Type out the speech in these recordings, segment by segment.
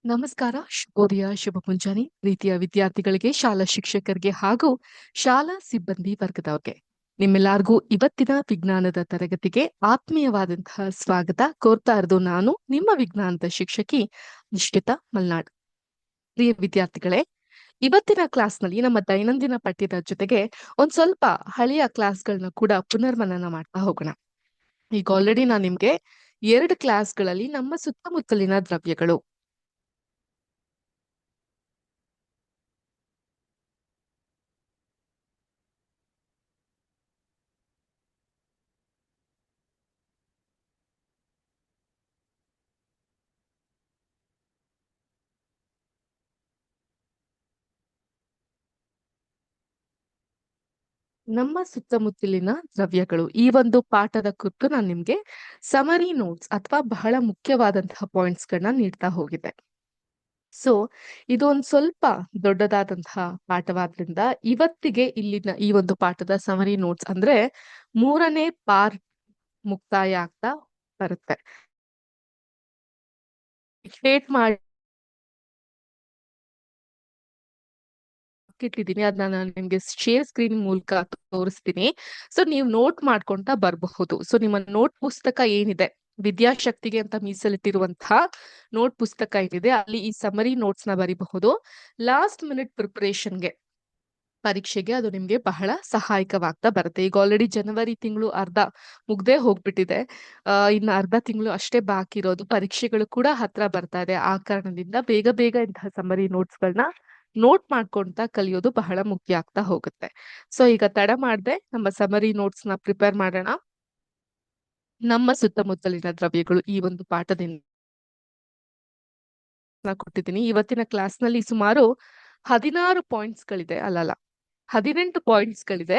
ನಮಸ್ಕಾರ, ಶುಭೋದಯ, ಶುಭ ಮುಂಜಾನೆ ಪ್ರೀತಿಯ ವಿದ್ಯಾರ್ಥಿಗಳಿಗೆ, ಶಾಲಾ ಶಿಕ್ಷಕರಿಗೆ ಹಾಗೂ ಶಾಲಾ ಸಿಬ್ಬಂದಿ ವರ್ಗದವ್ರಿಗೆ ನಿಮ್ಮೆಲ್ಲರಿಗೂ ಇವತ್ತಿನ ವಿಜ್ಞಾನದ ತರಗತಿಗೆ ಆತ್ಮೀಯವಾದಂತಹ ಸ್ವಾಗತ ಕೋರ್ತಾ ಇರೋದು ನಾನು ನಿಮ್ಮ ವಿಜ್ಞಾನದ ಶಿಕ್ಷಕಿ ನಿಶ್ಚಿತಾ ಮಲ್ನಾಡ್. ಪ್ರಿಯ ವಿದ್ಯಾರ್ಥಿಗಳೇ, ಇವತ್ತಿನ ಕ್ಲಾಸ್ನಲ್ಲಿ ನಮ್ಮ ದೈನಂದಿನ ಪಠ್ಯದ ಜೊತೆಗೆ ಒಂದ್ ಸ್ವಲ್ಪ ಹಳೆಯ ಕ್ಲಾಸ್ಗಳನ್ನ ಕೂಡ ಪುನರ್ಮನನ ಮಾಡ್ತಾ ಹೋಗೋಣ. ಈಗ ಆಲ್ರೆಡಿ ನಾನು ನಿಮ್ಗೆ 2 ಕ್ಲಾಸ್ಗಳಲ್ಲಿ ನಮ್ಮ ಸುತ್ತಮುತ್ತಲಿನ ದ್ರವ್ಯಗಳು, ನಮ್ಮ ಸುತ್ತಮುತ್ತಲಿನ ದ್ರವ್ಯಗಳು ಈ ಒಂದು ಪಾಠದ ಕುರಿತು ನಾನು ನಿಮ್ಗೆ ಸಮರಿ ನೋಟ್ಸ್ ಅಥವಾ ಬಹಳ ಮುಖ್ಯವಾದಂತಹ ಪಾಯಿಂಟ್ಸ್ ಗಳನ್ನ ನೀಡ್ತಾ ಹೋಗಿದ್ದೆ. ಸೊ ಇದೊಂದು ಸ್ವಲ್ಪ ದೊಡ್ಡದಾದಂತಹ ಪಾಠವಾದ್ರಿಂದ ಇವತ್ತಿಗೆ ಇಲ್ಲಿನ ಈ ಒಂದು ಪಾಠದ ಸಮರಿ ನೋಟ್ಸ್ ಅಂದ್ರೆ 3ನೇ ಪಾರ್ಟ್ ಮುಕ್ತಾಯ ಆಗ್ತಾ ಬರುತ್ತೆ. ಸ್ಟೇಟ್ ಮಾಡಿ ಇಟ್ಟಿದ್ದೀನಿ, ಅದನ್ನ ನಾನು ನಿಮ್ಗೆ ಶೇರ್ ಸ್ಕ್ರೀನ್ ಮೂಲಕ ತೋರಿಸ್ತೀನಿ. ಸೊ ನೀವು ನೋಟ್ ಮಾಡ್ಕೊಂತ ಬರಬಹುದು. ಸೊ ನಿಮ್ಮ ನೋಟ್ ಪುಸ್ತಕ ಏನಿದೆ, ವಿದ್ಯಾಶಕ್ತಿಗೆ ಅಂತ ಮೀಸಲಿಟ್ಟಿರುವಂತಹ ನೋಟ್ ಪುಸ್ತಕ ಏನಿದೆ ಅಲ್ಲಿ ಈ ಸಮರಿ ನೋಟ್ಸ್ ನ ಬರಿಬಹುದು. ಲಾಸ್ಟ್ ಮಿನಿಟ್ ಪ್ರಿಪರೇಷನ್ಗೆ, ಪರೀಕ್ಷೆಗೆ ಅದು ನಿಮ್ಗೆ ಬಹಳ ಸಹಾಯಕವಾಗ್ತಾ ಬರುತ್ತೆ. ಈಗ ಆಲ್ರೆಡಿ ಜನವರಿ ತಿಂಗಳು ಅರ್ಧ ಮುಗ್ದೇ ಹೋಗ್ಬಿಟ್ಟಿದೆ. ಇನ್ನು ಅರ್ಧ ತಿಂಗಳು ಅಷ್ಟೇ ಬಾಕಿ ಇರೋದು. ಪರೀಕ್ಷೆಗಳು ಕೂಡ ಹತ್ರ ಬರ್ತಾ ಇದೆ. ಆ ಕಾರಣದಿಂದ ಬೇಗ ಬೇಗ ಇಂತಹ ಸಮರಿ ನೋಟ್ಸ್ ಗಳನ್ನ ನೋಟ್ ಮಾಡ್ಕೊಂತ ಕಲಿಯೋದು ಬಹಳ ಮುಖ್ಯ ಆಗ್ತಾ ಹೋಗುತ್ತೆ. ಸೊ ಈಗ ತಡ ಮಾಡದೆ ನಮ್ಮ ಸಮರಿ ನೋಟ್ಸ್ ನ ಪ್ರಿಪೇರ್ ಮಾಡೋಣ. ನಮ್ಮ ಸುತ್ತಮುತ್ತಲಿನ ದ್ರವ್ಯಗಳು ಈ ಒಂದು ಪಾಠದಿಂದ ಕೊಟ್ಟಿದ್ದೀನಿ. ಇವತ್ತಿನ ಕ್ಲಾಸ್ ನಲ್ಲಿ ಸುಮಾರು 16 ಪಾಯಿಂಟ್ಸ್ ಗಳಿದೆ, ಅಲ್ಲಲ್ಲ 18 ಪಾಯಿಂಟ್ಸ್ ಗಳಿದೆ.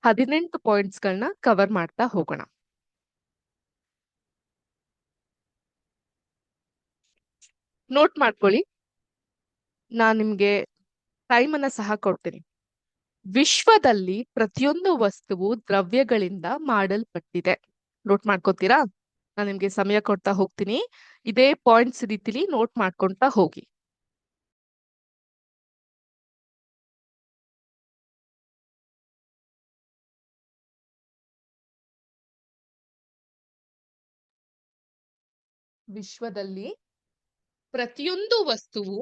18 ಪಾಯಿಂಟ್ಸ್ ಗಳನ್ನ ಕವರ್ ಮಾಡ್ತಾ ಹೋಗೋಣ. ನೋಟ್ ಮಾಡ್ಕೊಳ್ಳಿ, ನಾನ್ ನಿಮ್ಗೆ ಟೈಮ್ ಅನ್ನ ಸಹ ಕೊಡ್ತೀನಿ. ವಿಶ್ವದಲ್ಲಿ ಪ್ರತಿಯೊಂದು ವಸ್ತುವು ದ್ರವ್ಯಗಳಿಂದ ಮಾಡಲ್ಪಟ್ಟಿದೆ. ನೋಟ್ ಮಾಡ್ಕೋತೀರಾ? ನಾನು ನಿಮ್ಗೆ ಸಮಯ ಕೊಡ್ತಾ ಹೋಗ್ತೀನಿ. ಇದೇ ಪಾಯಿಂಟ್ಸ್ ರೀತಿಲಿ ನೋಟ್ ಮಾಡ್ಕೊಂತಾ ಹೋಗಿ. ವಿಶ್ವದಲ್ಲಿ ಪ್ರತಿಯೊಂದು ವಸ್ತುವು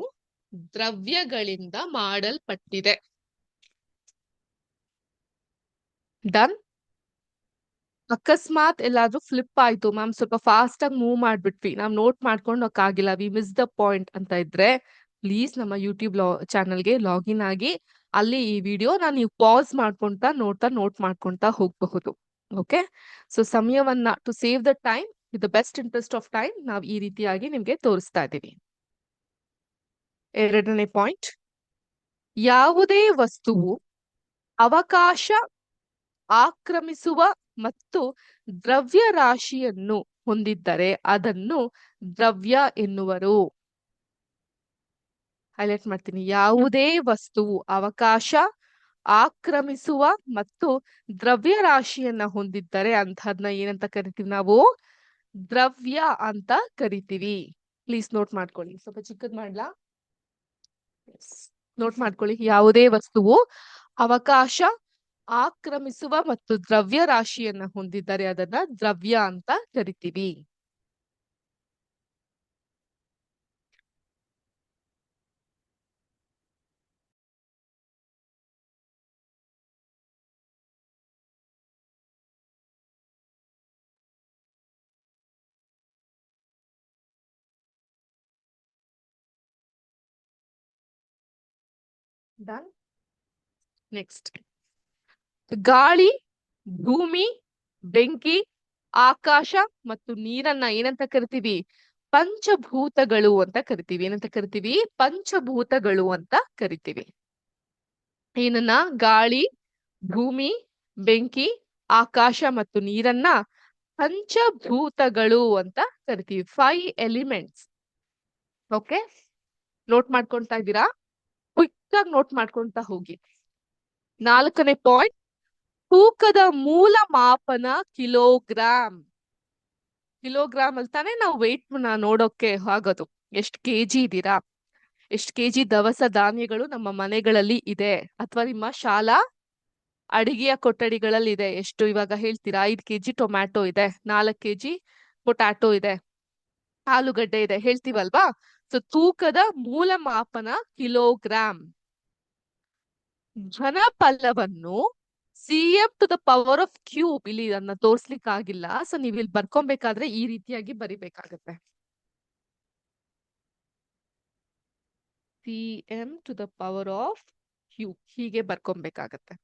ದ್ರವ್ಯಗಳಿಂದ ಮಾಡಲ್ಪಟ್ಟಿದೆ. ಡನ್. ಅಕಸ್ಮಾತ್ ಎಲ್ಲಾದ್ರೂ ಫ್ಲಿಪ್ ಆಯ್ತು, ಮ್ಯಾಮ್ ಸ್ವಲ್ಪ ಫಾಸ್ಟ್ ಆಗಿ ಮೂವ್ ಮಾಡ್ಬಿಟ್ವಿ, ನಾವ್ ನೋಟ್ ಮಾಡ್ಕೊಂಡು ಆಗಿಲ್ಲ, ವಿ ಮಿಸ್ ದ ಪಾಯಿಂಟ್ ಅಂತ ಇದ್ರೆ ಪ್ಲೀಸ್ ನಮ್ಮ ಯೂಟ್ಯೂಬ್ ಚಾನಲ್ಗೆ ಲಾಗಿನ್ ಆಗಿ ಅಲ್ಲಿ ಈ ವಿಡಿಯೋ ನೀವು ಪಾಸ್ ಮಾಡ್ಕೊಂತ ನೋಟ್ ಮಾಡ್ಕೊಂತ ಹೋಗಬಹುದು. ಓಕೆ, ಸೊ ಸಮಯವನ್ನ to save the time with the best interest of time ನಾವು ಈ ರೀತಿಯಾಗಿ ನಿಮ್ಗೆ ತೋರಿಸ್ತಾ ಇದ್ದೀವಿ. 2ನೇ ಪಾಯಿಂಟ್, ಯಾವುದೇ ವಸ್ತುವು ಅವಕಾಶ ಆಕ್ರಮಿಸುವ ಮತ್ತು ದ್ರವ್ಯ ರಾಶಿಯನ್ನು ಹೊಂದಿದ್ದರೆ ಅದನ್ನು ದ್ರವ್ಯ ಎನ್ನುವರು. ಹೈಲೈಟ್ ಮಾಡ್ತೀನಿ, ಯಾವುದೇ ವಸ್ತುವು ಅವಕಾಶ ಆಕ್ರಮಿಸುವ ಮತ್ತು ದ್ರವ್ಯ ರಾಶಿಯನ್ನ ಹೊಂದಿದ್ದರೆ ಅಂತಹದ್ನ ಏನಂತ ಕರಿತೀವಿ ನಾವು? ದ್ರವ್ಯ ಅಂತ ಕರಿತೀವಿ. ಪ್ಲೀಸ್ ನೋಟ್ ಮಾಡ್ಕೊಳ್ಳಿ. ಸ್ವಲ್ಪ ಚಿಕ್ಕದ್ ಮಾಡ್ಲಾ? ನೋಟ್ ಮಾಡ್ಕೊಳ್ಳಿ. ಯಾವುದೇ ವಸ್ತುವು ಅವಕಾಶ ಆಕ್ರಮಿಸುವ ಮತ್ತು ದ್ರವ್ಯ ರಾಶಿಯನ್ನ ಹೊಂದಿದ್ದರೆ ಅದನ್ನ ದ್ರವ್ಯ ಅಂತ ಕರಿತೀವಿ. ಡನ್. ನೆಕ್ಸ್ಟ್, ಗಾಳಿ, ಭೂಮಿ, ಬೆಂಕಿ, ಆಕಾಶ ಮತ್ತು ನೀರನ್ನ ಏನಂತ ಕರಿತೀವಿ? ಪಂಚಭೂತಗಳು ಅಂತ ಕರಿತೀವಿ. ಏನಂತ ಕರಿತೀವಿ? ಪಂಚಭೂತಗಳು ಅಂತ ಕರಿತೀವಿ. ಏನನ್ನ? ಗಾಳಿ, ಭೂಮಿ, ಬೆಂಕಿ, ಆಕಾಶ ಮತ್ತು ನೀರನ್ನ ಪಂಚಭೂತಗಳು ಅಂತ ಕರಿತೀವಿ. 5 ಎಲಿಮೆಂಟ್ಸ್. ಓಕೆ, ನೋಟ್ ಮಾಡ್ಕೊಂತಾ ಇದ್ದೀರಾ? ಕ್ವಿಕ್ ಆಗಿ ನೋಟ್ ಮಾಡ್ಕೊಂತ ಹೋಗಿ. 4ನೇ ಪಾಯಿಂಟ್, ತೂಕದ ಮೂಲ ಮಾಪನ ಕಿಲೋಗ್ರಾಮ್. ಕಿಲೋಗ್ರಾಮ್ ಅಲ್ಲಿ ತಾನೇ ನಾವು ವೆಯ್ಟ್ ನೋಡೋಕೆ ಆಗೋದು, ಎಷ್ಟು ಕೆಜಿ ಇದ್ದೀರಾ. ಎಷ್ಟು ಕೆಜಿ ದವಸ ಧಾನ್ಯಗಳು ನಮ್ಮ ಮನೆಗಳಲ್ಲಿ ಇದೆ ಅಥವಾ ನಿಮ್ಮ ಶಾಲಾ ಅಡಿಗೆಯ ಕೊಠಡಿಗಳಲ್ಲಿ ಇದೆ? ಎಷ್ಟು ಇವಾಗ ಹೇಳ್ತೀರಾ? 5 ಕೆಜಿ ಟೊಮ್ಯಾಟೊ ಇದೆ, 4 ಕೆಜಿ ಪೊಟ್ಯಾಟೊ ಇದೆ, ಆಲೂಗಡ್ಡೆ ಇದೆ ಹೇಳ್ತೀವಲ್ವಾ? ಸೊ ತೂಕದ ಮೂಲ ಮಾಪನ ಕಿಲೋಗ್ರಾಂ. ಘನಫಲವನ್ನು CM⁴ ಇಲ್ಲಿ ಅದನ್ನ ತೋರ್ಸ್ಲಿಕ್ಕಾಗಿಲ್ಲ. ಸೊ ನೀವು ಇಲ್ಲಿ ಬರ್ಕೊಬೇಕಾದ್ರೆ ಈ ರೀತಿಯಾಗಿ ಬರಿಬೇಕಾಗತ್ತೆ. CM⁴ ಹೀಗೆ ಬರ್ಕೊಬೇಕಾಗತ್ತೆ.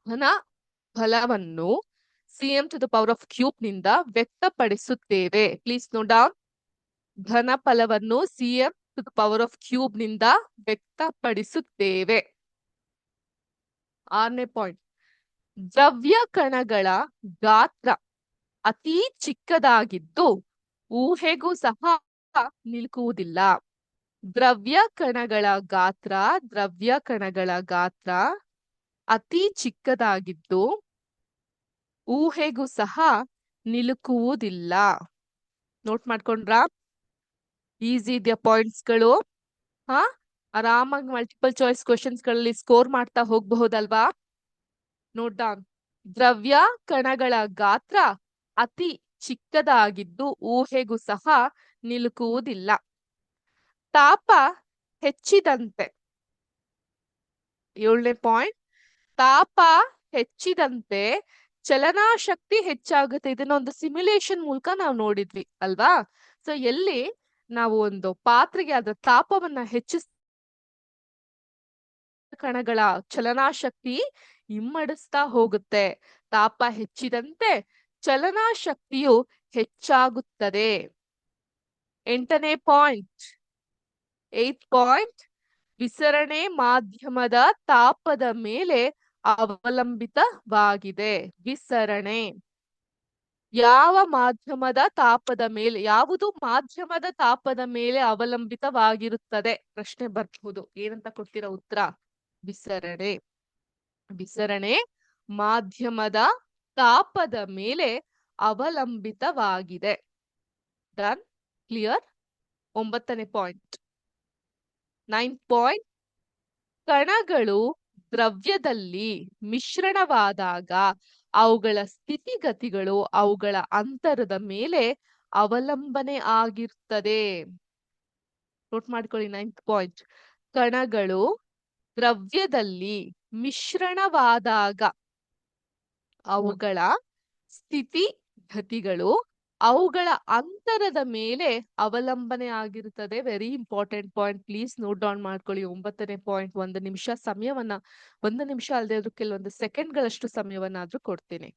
ಘನ ಫಲವನ್ನು CM⁴ ನಿಂದ ವ್ಯಕ್ತಪಡಿಸುತ್ತೇವೆ. Please note down. ಘನ ಫಲವನ್ನು CM⁴ ನಿಂದ ವ್ಯಕ್ತಪಡಿಸುತ್ತೇವೆ. 6ನೇ ಪಾಯಿಂಟ್. ದ್ರವ್ಯ ಕಣಗಳ ಗಾತ್ರ ಅತಿ ಚಿಕ್ಕದಾಗಿದ್ದು ಊಹೆಗೂ ಸಹ ನಿಲುಕುವುದಿಲ್ಲ. ದ್ರವ್ಯ ಕಣಗಳ ಗಾತ್ರ ಅತಿ ಚಿಕ್ಕದಾಗಿದ್ದು ಊಹೆಗೂ ಸಹ ನಿಲುಕುವುದಿಲ್ಲ. ನೋಟ್ ಮಾಡ್ಕೊಂಡ್ರಾ? ಈಸಿ ಇದೆಯಾ ಪಾಯಿಂಟ್ಸ್ಗಳು? ಆರಾಮಾಗಿ ಮಲ್ಟಿಪಲ್ ಚಾಯ್ಸ್ ಕ್ವಶನ್ಸ್ ಗಳಲ್ಲಿ ಸ್ಕೋರ್ ಮಾಡ್ತಾ ಹೋಗಬಹುದಲ್ವಾ? Note down. ದ್ರವ್ಯ ಕಣಗಳ ಗಾತ್ರ ಅತಿ ಚಿಕ್ಕದಾಗಿದ್ದು ಊಹೆಗೂ ಸಹ ನಿಲುಕುವುದಿಲ್ಲ. ತಾಪ ಹೆಚ್ಚಿದಂತೆ, 7ನೇ ಪಾಯಿಂಟ್, ತಾಪ ಹೆಚ್ಚಿದಂತೆ ಚಲನಾಶಕ್ತಿ ಹೆಚ್ಚಾಗುತ್ತೆ. ಇದನ್ನ ಒಂದು ಸಿಮ್ಯುಲೇಷನ್ ಮೂಲಕ ನಾವು ನೋಡಿದ್ವಿ ಅಲ್ವಾ? ಸೊ ಎಲ್ಲಿ ನಾವು ಒಂದು ಪಾತ್ರೆಗೆ ಅದರ ತಾಪವನ್ನ ಹೆಚ್ಚಿಸ್ ಕಣಗಳ ಚಲನಾಶಕ್ತಿ ಇಮ್ಮಡಿಸ್ತಾ ಹೋಗುತ್ತೆ. ತಾಪ ಹೆಚ್ಚಿದಂತೆ ಚಲನಾಶಕ್ತಿಯು ಹೆಚ್ಚಾಗುತ್ತದೆ. 8ನೇ ಪಾಯಿಂಟ್, 8th ಪಾಯಿಂಟ್, ವಿಸರಣೆ ಮಾಧ್ಯಮದ ತಾಪದ ಮೇಲೆ ಅವಲಂಬಿತವಾಗಿದೆ. ವಿಸರಣೆ ಯಾವುದು ಮಾಧ್ಯಮದ ತಾಪದ ಮೇಲೆ ಅವಲಂಬಿತವಾಗಿರುತ್ತದೆ? ಪ್ರಶ್ನೆ ಬರ್ಬಹುದು. ಏನಂತ ಕೊಡ್ತೀರಾ ಉತ್ತರ? ವಿಸರಣೆ. ವಿಸರಣೆ ಮಾಧ್ಯಮದ ತಾಪದ ಮೇಲೆ ಅವಲಂಬಿತವಾಗಿದೆ. ಡನ್? ಕ್ಲಿಯರ್? 9ನೇ ಪಾಯಿಂಟ್. 9th ಪಾಯಿಂಟ್, ಕಣಗಳು ದ್ರವ್ಯದಲ್ಲಿ ಮಿಶ್ರಣವಾದಾಗ ಅವುಗಳ ಸ್ಥಿತಿಗತಿಗಳು ಅವುಗಳ ಅಂತರದ ಮೇಲೆ ಅವಲಂಬನೆ ಆಗಿರುತ್ತದೆ. ನೋಟ್ ಮಾಡ್ಕೊಳ್ಳಿ. 9th ಪಾಯಿಂಟ್, ಕಣಗಳು ದ್ರವ್ಯದಲ್ಲಿ ಮಿಶ್ರಣವಾದಾಗ ಅವುಗಳ ಸ್ಥಿತಿಗತಿಗಳು ಅವುಗಳ ಅಂತರದ ಮೇಲೆ ಅವಲಂಬನೆ ಆಗಿರುತ್ತದೆ. Very important point. Please note down ಮಾಡ್ಕೊಳ್ಳಿ. 9ನೇ ಪಾಯಿಂಟ್. 1 ನಿಮಿಷ ಸಮಯವನ್ನ, 1 ನಿಮಿಷ ಅಲ್ಲದೆ ಇದ್ರು ಕೆಲವೊಂದು ಸೆಕೆಂಡ್ಗಳಷ್ಟು ಸಮಯವನ್ನಾದ್ರೂ ಕೊಡ್ತೀನಿ.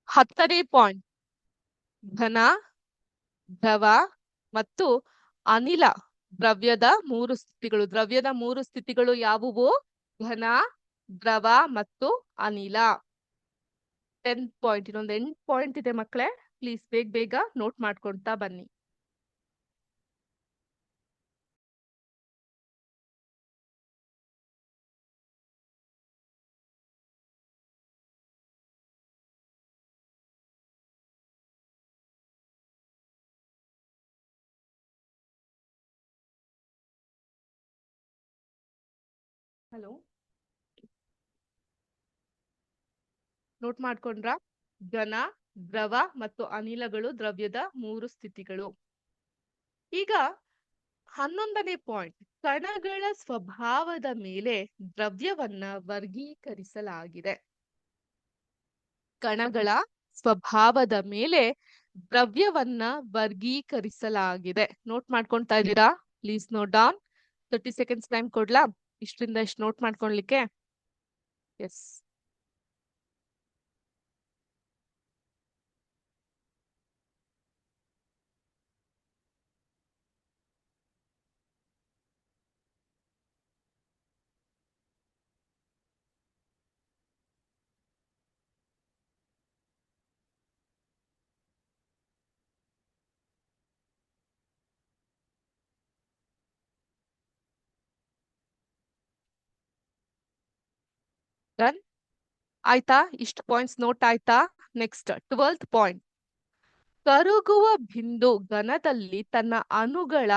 ಹತ್ತನೇ ಪಾಯಿಂಟ್, ಘನ, ದ್ರವ ಮತ್ತು ಅನಿಲ ದ್ರವ್ಯದ 3 ಸ್ಥಿತಿಗಳು. ದ್ರವ್ಯದ 3 ಸ್ಥಿತಿಗಳು ಯಾವುವು? ಘನ, ದ್ರವ ಮತ್ತು ಅನಿಲ. 10th point. ಇನ್ನೊಂದು 8 ಪಾಯಿಂಟ್ ಇದೆ ಮಕ್ಕಳೇ. ಪ್ಲೀಸ್ ಬೇಗ ಬೇಗ ನೋಟ್ ಮಾಡ್ಕೊಳ್ತಾ ಬನ್ನಿ. ಹಲೋ, ನೋಟ್ ಮಾಡ್ಕೊಂಡ್ರ? ಘನ, ದ್ರವ ಮತ್ತು ಅನಿಲಗಳು ದ್ರವ್ಯದ 3 ಸ್ಥಿತಿಗಳು. ಈಗ 11ನೇ ಪಾಯಿಂಟ್, ಕಣಗಳ ಸ್ವಭಾವದ ಮೇಲೆ ದ್ರವ್ಯವನ್ನ ವರ್ಗೀಕರಿಸಲಾಗಿದೆ. ಕಣಗಳ ಸ್ವಭಾವದ ಮೇಲೆ ದ್ರವ್ಯವನ್ನ ವರ್ಗೀಕರಿಸಲಾಗಿದೆ. ನೋಟ್ ಮಾಡ್ಕೊಳ್ತಾ ಇದ್ದೀರಾ? Please note down. 30 seconds time ಕೊಡ್ಲಾ ಇಷ್ಟರಿಂದ ಇಷ್ಟು ನೋಟ್ ಮಾಡ್ಕೊಳ್ಲಿಕ್ಕೆ? ಎಸ್. ಡನ್ ಆಯ್ತಾ? ಇಷ್ಟು ಪಾಯಿಂಟ್ಸ್ ನೋಟ್ ಆಯ್ತಾ? Next 12th point. ಕರಗುವ ಬಿಂದು ಘನದಲ್ಲಿ ತನ್ನ ಅಣುಗಳ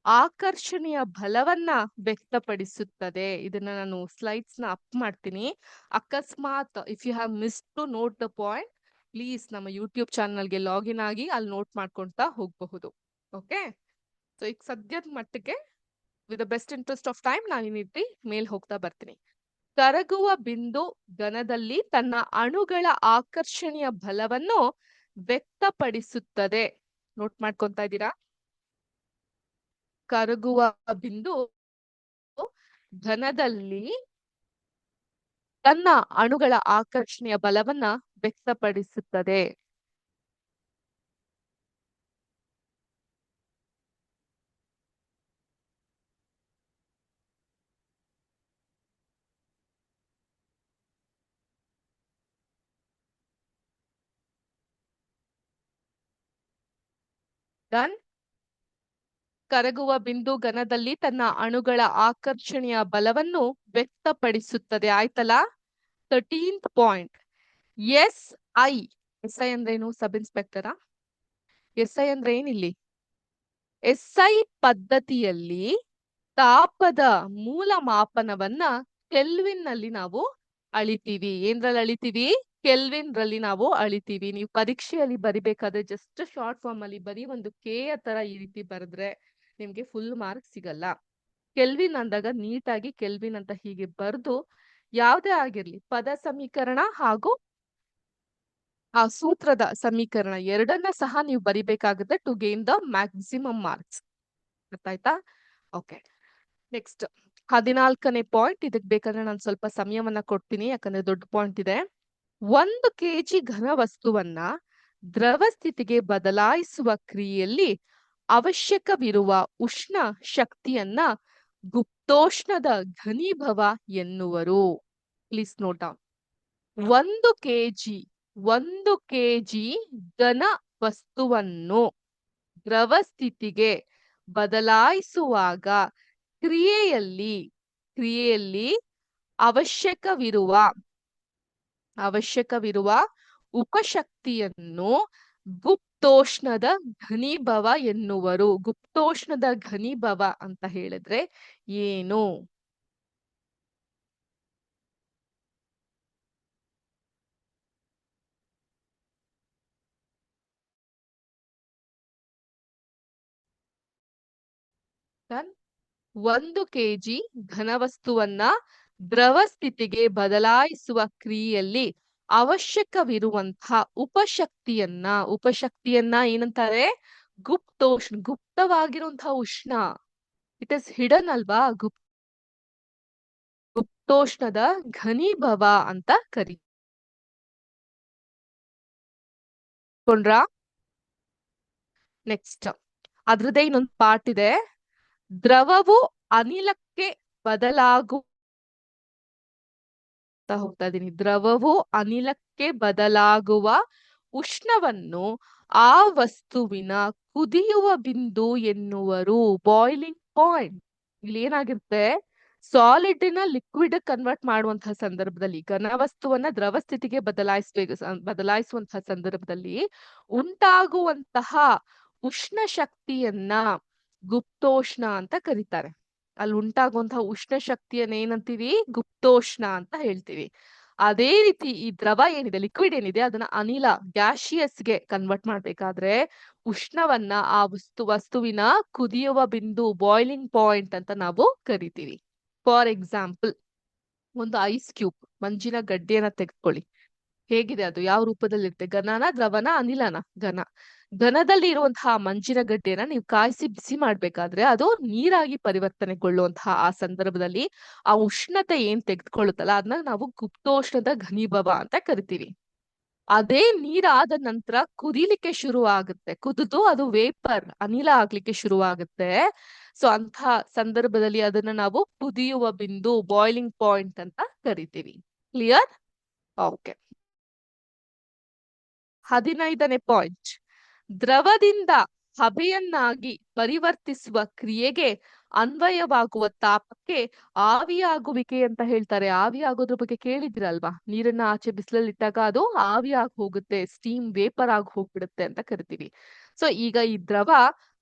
ಆಕರ್ಷಣೆಯ ಬಲವನ್ನ ವ್ಯಕ್ತಪಡಿಸುತ್ತದೆ. ಇದನ್ನ ನಾನು ಸ್ಲೈಡ್ಸ್ ನ ಅಪ್ ಮಾಡ್ತೀನಿ. ಅಕಸ್ಮಾತ್ if you have miss to note the point, please ನಮ್ಮ ಯೂಟ್ಯೂಬ್ ಚಾನಲ್ಗೆ ಲಾಗಿನ್ ಆಗಿ ಅಲ್ಲಿ ನೋಟ್ ಮಾಡ್ಕೊಂತಾ ಹೋಗಬಹುದು. ಓಕೆ, ಸೊ ಈಗ ಸದ್ಯದ ಮಟ್ಟಿಗೆ with the best interest of time ನಾನು ಈ ರೀತಿ ಮೇಲ್ ಹೋಗ್ತಾ ಬರ್ತೀನಿ. ಕರಗುವ ಬಿಂದು ಘನದಲ್ಲಿ ತನ್ನ ಅಣುಗಳ ಆಕರ್ಷಣೆಯ ಬಲವನ್ನು ವ್ಯಕ್ತಪಡಿಸುತ್ತದೆ. ನೋಟ್ ಮಾಡ್ಕೊಂತಾ ಇದ್ದೀರಾ? ಕರಗುವ ಬಿಂದು ಘನದಲ್ಲಿ ತನ್ನ ಅಣುಗಳ ಆಕರ್ಷಣೆಯ ಬಲವನ್ನ ವ್ಯಕ್ತಪಡಿಸುತ್ತದೆ. ಡನ್. ಕರಗುವ ಬಿಂದು ಘನದಲ್ಲಿ ತನ್ನ ಅಣುಗಳ ಆಕರ್ಷಣೆಯ ಬಲವನ್ನು ವ್ಯಕ್ತಪಡಿಸುತ್ತದೆ. ಆಯ್ತಲ್ಲ? 13th point. SI. SI ಅಂದ್ರೇನು? ಸಬ್ ಇನ್ಸ್ಪೆಕ್ಟರ? SI ಅಂದ್ರೆ ಏನಿಲ್ಲಿ? SI ಪದ್ಧತಿಯಲ್ಲಿ ತಾಪದ ಮೂಲ ಮಾಪನವನ್ನ ಕೆಲ್ವಿನ್ ನಲ್ಲಿ ನಾವು ಅಳಿತೀವಿ. ಏನ್ರಲ್ಲಿ ಅಳಿತೀವಿ? ಕೆಲ್ವಿನ್ ರಲ್ಲಿ ನಾವು ಅಳಿತೀವಿ. ನೀವು ಪರೀಕ್ಷೆಯಲ್ಲಿ ಬರಿಬೇಕಾದ್ರೆ ಜಸ್ಟ್ ಶಾರ್ಟ್ ಫಾರ್ಮ್ ಅಲ್ಲಿ ಬರೀ ಒಂದು ಕೆ ತರ ಈ ರೀತಿ ಬರೆದ್ರೆ ನಿಮ್ಗೆ ಫುಲ್ ಮಾರ್ಕ್ ಸಿಗಲ್ಲ. ಕೆಲ್ವಿನ್ ಅಂದಾಗ ನೀಟಾಗಿ ಕೆಲ್ವಿನ್ ಅಂತ ಹೀಗೆ ಬರ್ದು ಯಾವ್ದೇ ಆಗಿರ್ಲಿ ಪದ ಸಮೀಕರಣ ಹಾಗೂ ಆ ಸೂತ್ರದ ಸಮೀಕರಣ ಎರಡನ್ನ ಸಹ ನೀವು ಬರಿಬೇಕಾಗುತ್ತೆ to gain the maximum marks. ಗೊತ್ತಾಯ್ತಾ? ಓಕೆ, ನೆಕ್ಸ್ಟ್ 14ನೇ ಪಾಯಿಂಟ್. ಇದಕ್ ಬೇಕಾದ್ರೆ ನಾನು ಸ್ವಲ್ಪ ಸಮಯವನ್ನ ಕೊಡ್ತೀನಿ, ಯಾಕಂದ್ರೆ ದೊಡ್ಡ ಪಾಯಿಂಟ್ ಇದೆ. 1 kg ಘನ ವಸ್ತುವನ್ನ ದ್ರವ ಸ್ಥಿತಿಗೆ ಬದಲಾಯಿಸುವ ಕ್ರಿಯೆಯಲ್ಲಿ ಅವಶ್ಯಕವಿರುವ ಉಷ್ಣ ಶಕ್ತಿಯನ್ನ ಗುಪ್ತೋಷ್ಣದ ಘನೀಭವ ಎನ್ನುವರು. Please note down. 1 kg ಘನ ವಸ್ತುವನ್ನು ದ್ರವ ಸ್ಥಿತಿಗೆ ಬದಲಾಯಿಸುವಾಗ ಕ್ರಿಯೆಯಲ್ಲಿ ಅವಶ್ಯಕವಿರುವ ಉಪಶಕ್ತಿಯನ್ನು ಗುಪ್ತೋಷ್ಣದ ಘನೀಭವ ಎನ್ನುವರು. ಗುಪ್ತೋಷ್ಣದ ಘನೀಭವ ಅಂತ ಹೇಳಿದ್ರೆ ಏನು? ಡನ್. 1 kg ಘನವಸ್ತುವನ್ನ ದ್ರವ ಸ್ಥಿತಿಗೆ ಬದಲಾಯಿಸುವ ಕ್ರಿಯೆಯಲ್ಲಿ ಅವಶ್ಯಕವಿರುವಂತಹ ಉಪಶಕ್ತಿಯನ್ನ ಏನಂತಾರೆ? ಗುಪ್ತೋಷ್ಣ. ಗುಪ್ತವಾಗಿರುವಂತಹ ಉಷ್ಣ. ಇಟ್ ಇಸ್ ಹಿಡನ್ ಅಲ್ವಾ? ಗುಪ್ತೋಷ್ಣದ ಘನೀಭವ ಅಂತ ಕರಿಕೊಂಡ್ರಾ? ನೆಕ್ಸ್ಟ್ ಅದ್ರದ್ದೇ ಇನ್ನೊಂದು ಪಾರ್ಟ್ ಇದೆ. ದ್ರವವು ಅನಿಲಕ್ಕೆ ಬದಲಾಗುವ ಉಷ್ಣವನ್ನು ಆ ವಸ್ತುವಿನ ಕುದಿಯುವ ಬಿಂದು ಎನ್ನುವರು. Boiling point. ಇಲ್ಲಿ ಏನಾಗಿರುತ್ತೆ? ಸಾಲಿಡ್ ನ ಲಿಕ್ವಿಡ್ ಕನ್ವರ್ಟ್ ಮಾಡುವಂತಹ ಸಂದರ್ಭದಲ್ಲಿ, ಘನವಸ್ತುವನ್ನ ದ್ರವ ಸ್ಥಿತಿಗೆ ಬದಲಾಯಿಸುವಂತಹ ಸಂದರ್ಭದಲ್ಲಿ ಉಂಟಾಗುವಂತಹ ಉಷ್ಣ ಶಕ್ತಿಯನ್ನ ಗುಪ್ತೋಷ್ಣ ಅಂತ ಕರೀತಾರೆ. ಅಲ್ಲಿ ಉಂಟಾಗುವಂತಹ ಉಷ್ಣ ಶಕ್ತಿಯನ್ನ ಏನಂತೀವಿ? ಗುಪ್ತೋಷ್ಣ ಅಂತ ಹೇಳ್ತೀವಿ. ಅದೇ ರೀತಿ ಈ ದ್ರವ ಏನಿದೆ, ಲಿಕ್ವಿಡ್ ಏನಿದೆ, ಅದನ್ನ ಅನಿಲ ಗ್ಯಾಶಿಯಸ್ಗೆ ಕನ್ವರ್ಟ್ ಮಾಡ್ಬೇಕಾದ್ರೆ ಉಷ್ಣವನ್ನ ಆ ವಸ್ತುವಿನ ಕುದಿಯುವ ಬಿಂದು, ಬಾಯ್ಲಿಂಗ್ ಪಾಯಿಂಟ್ ಅಂತ ನಾವು ಕರಿತೀವಿ. ಫಾರ್ ಎಕ್ಸಾಂಪಲ್, ಒಂದು ಐಸ್ ಕ್ಯೂಬ್, ಮಂಜಿನ ಗಡ್ಡೆಯನ್ನ ತೆಗೆದುಕೊಳ್ಳಿ. ಹೇಗಿದೆ ಅದು? ಯಾವ ರೂಪದಲ್ಲಿರುತ್ತೆ? ಘನನ, ದ್ರವನ, ಅನಿಲನ? ಘನದಲ್ಲಿ ಇರುವಂತಹ ಮಂಜಿನ ಗಡ್ಡೆಯನ್ನ ನೀವು ಕಾಯಿಸಿ ಬಿಸಿ ಮಾಡ್ಬೇಕಾದ್ರೆ ಅದು ನೀರಾಗಿ ಪರಿವರ್ತನೆಗೊಳ್ಳುವಂತಹ ಆ ಸಂದರ್ಭದಲ್ಲಿ ಆ ಉಷ್ಣತೆ ಏನ್ ತೆಗೆದುಕೊಳ್ಳುತ್ತಲ್ಲ ಅದನ್ನ ನಾವು ಗುಪ್ತೋಷ್ಣದ ಘನೀಭವ ಅಂತ ಕರಿತೀವಿ. ಅದೇ ನೀರಾದ ನಂತರ ಕುದಿಲಿಕ್ಕೆ ಶುರು ಆಗುತ್ತೆ. ಕುದಿದು ಅದು ವೇಪರ್, ಅನಿಲ ಆಗ್ಲಿಕ್ಕೆ ಶುರು ಆಗುತ್ತೆ. ಸೊ ಅಂತ ಸಂದರ್ಭದಲ್ಲಿ ಅದನ್ನ ನಾವು ಕುದಿಯುವ ಬಿಂದು, ಬಾಯ್ಲಿಂಗ್ ಪಾಯಿಂಟ್ ಅಂತ ಕರಿತೀವಿ. ಕ್ಲಿಯರ್? ಓಕೆ. 15ನೇ ಪಾಯಿಂಟ್. ದ್ರವದಿಂದ ಹಬೆಯನ್ನಾಗಿ ಪರಿವರ್ತಿಸುವ ಕ್ರಿಯೆಗೆ ಅನ್ವಯವಾಗುವ ತಾಪಕ್ಕೆ ಆವಿಯಾಗುವಿಕೆ ಅಂತ ಹೇಳ್ತಾರೆ. ಆವಿಯಾಗೋದ್ರ ಬಗ್ಗೆ ಕೇಳಿದಿರಲ್ವಾ? ನೀರನ್ನ ಆಚೆ ಬಿಸಿಲಲ್ಲಿ ಇಟ್ಟಾಗ ಅದು ಆವಿಯಾಗಿ ಹೋಗುತ್ತೆ, ಸ್ಟೀಮ್ ವೇಪರ್ ಆಗಿ ಹೋಗ್ಬಿಡುತ್ತೆ ಅಂತ ಕರಿತೀವಿ. ಸೊ ಈಗ ಈ ದ್ರವ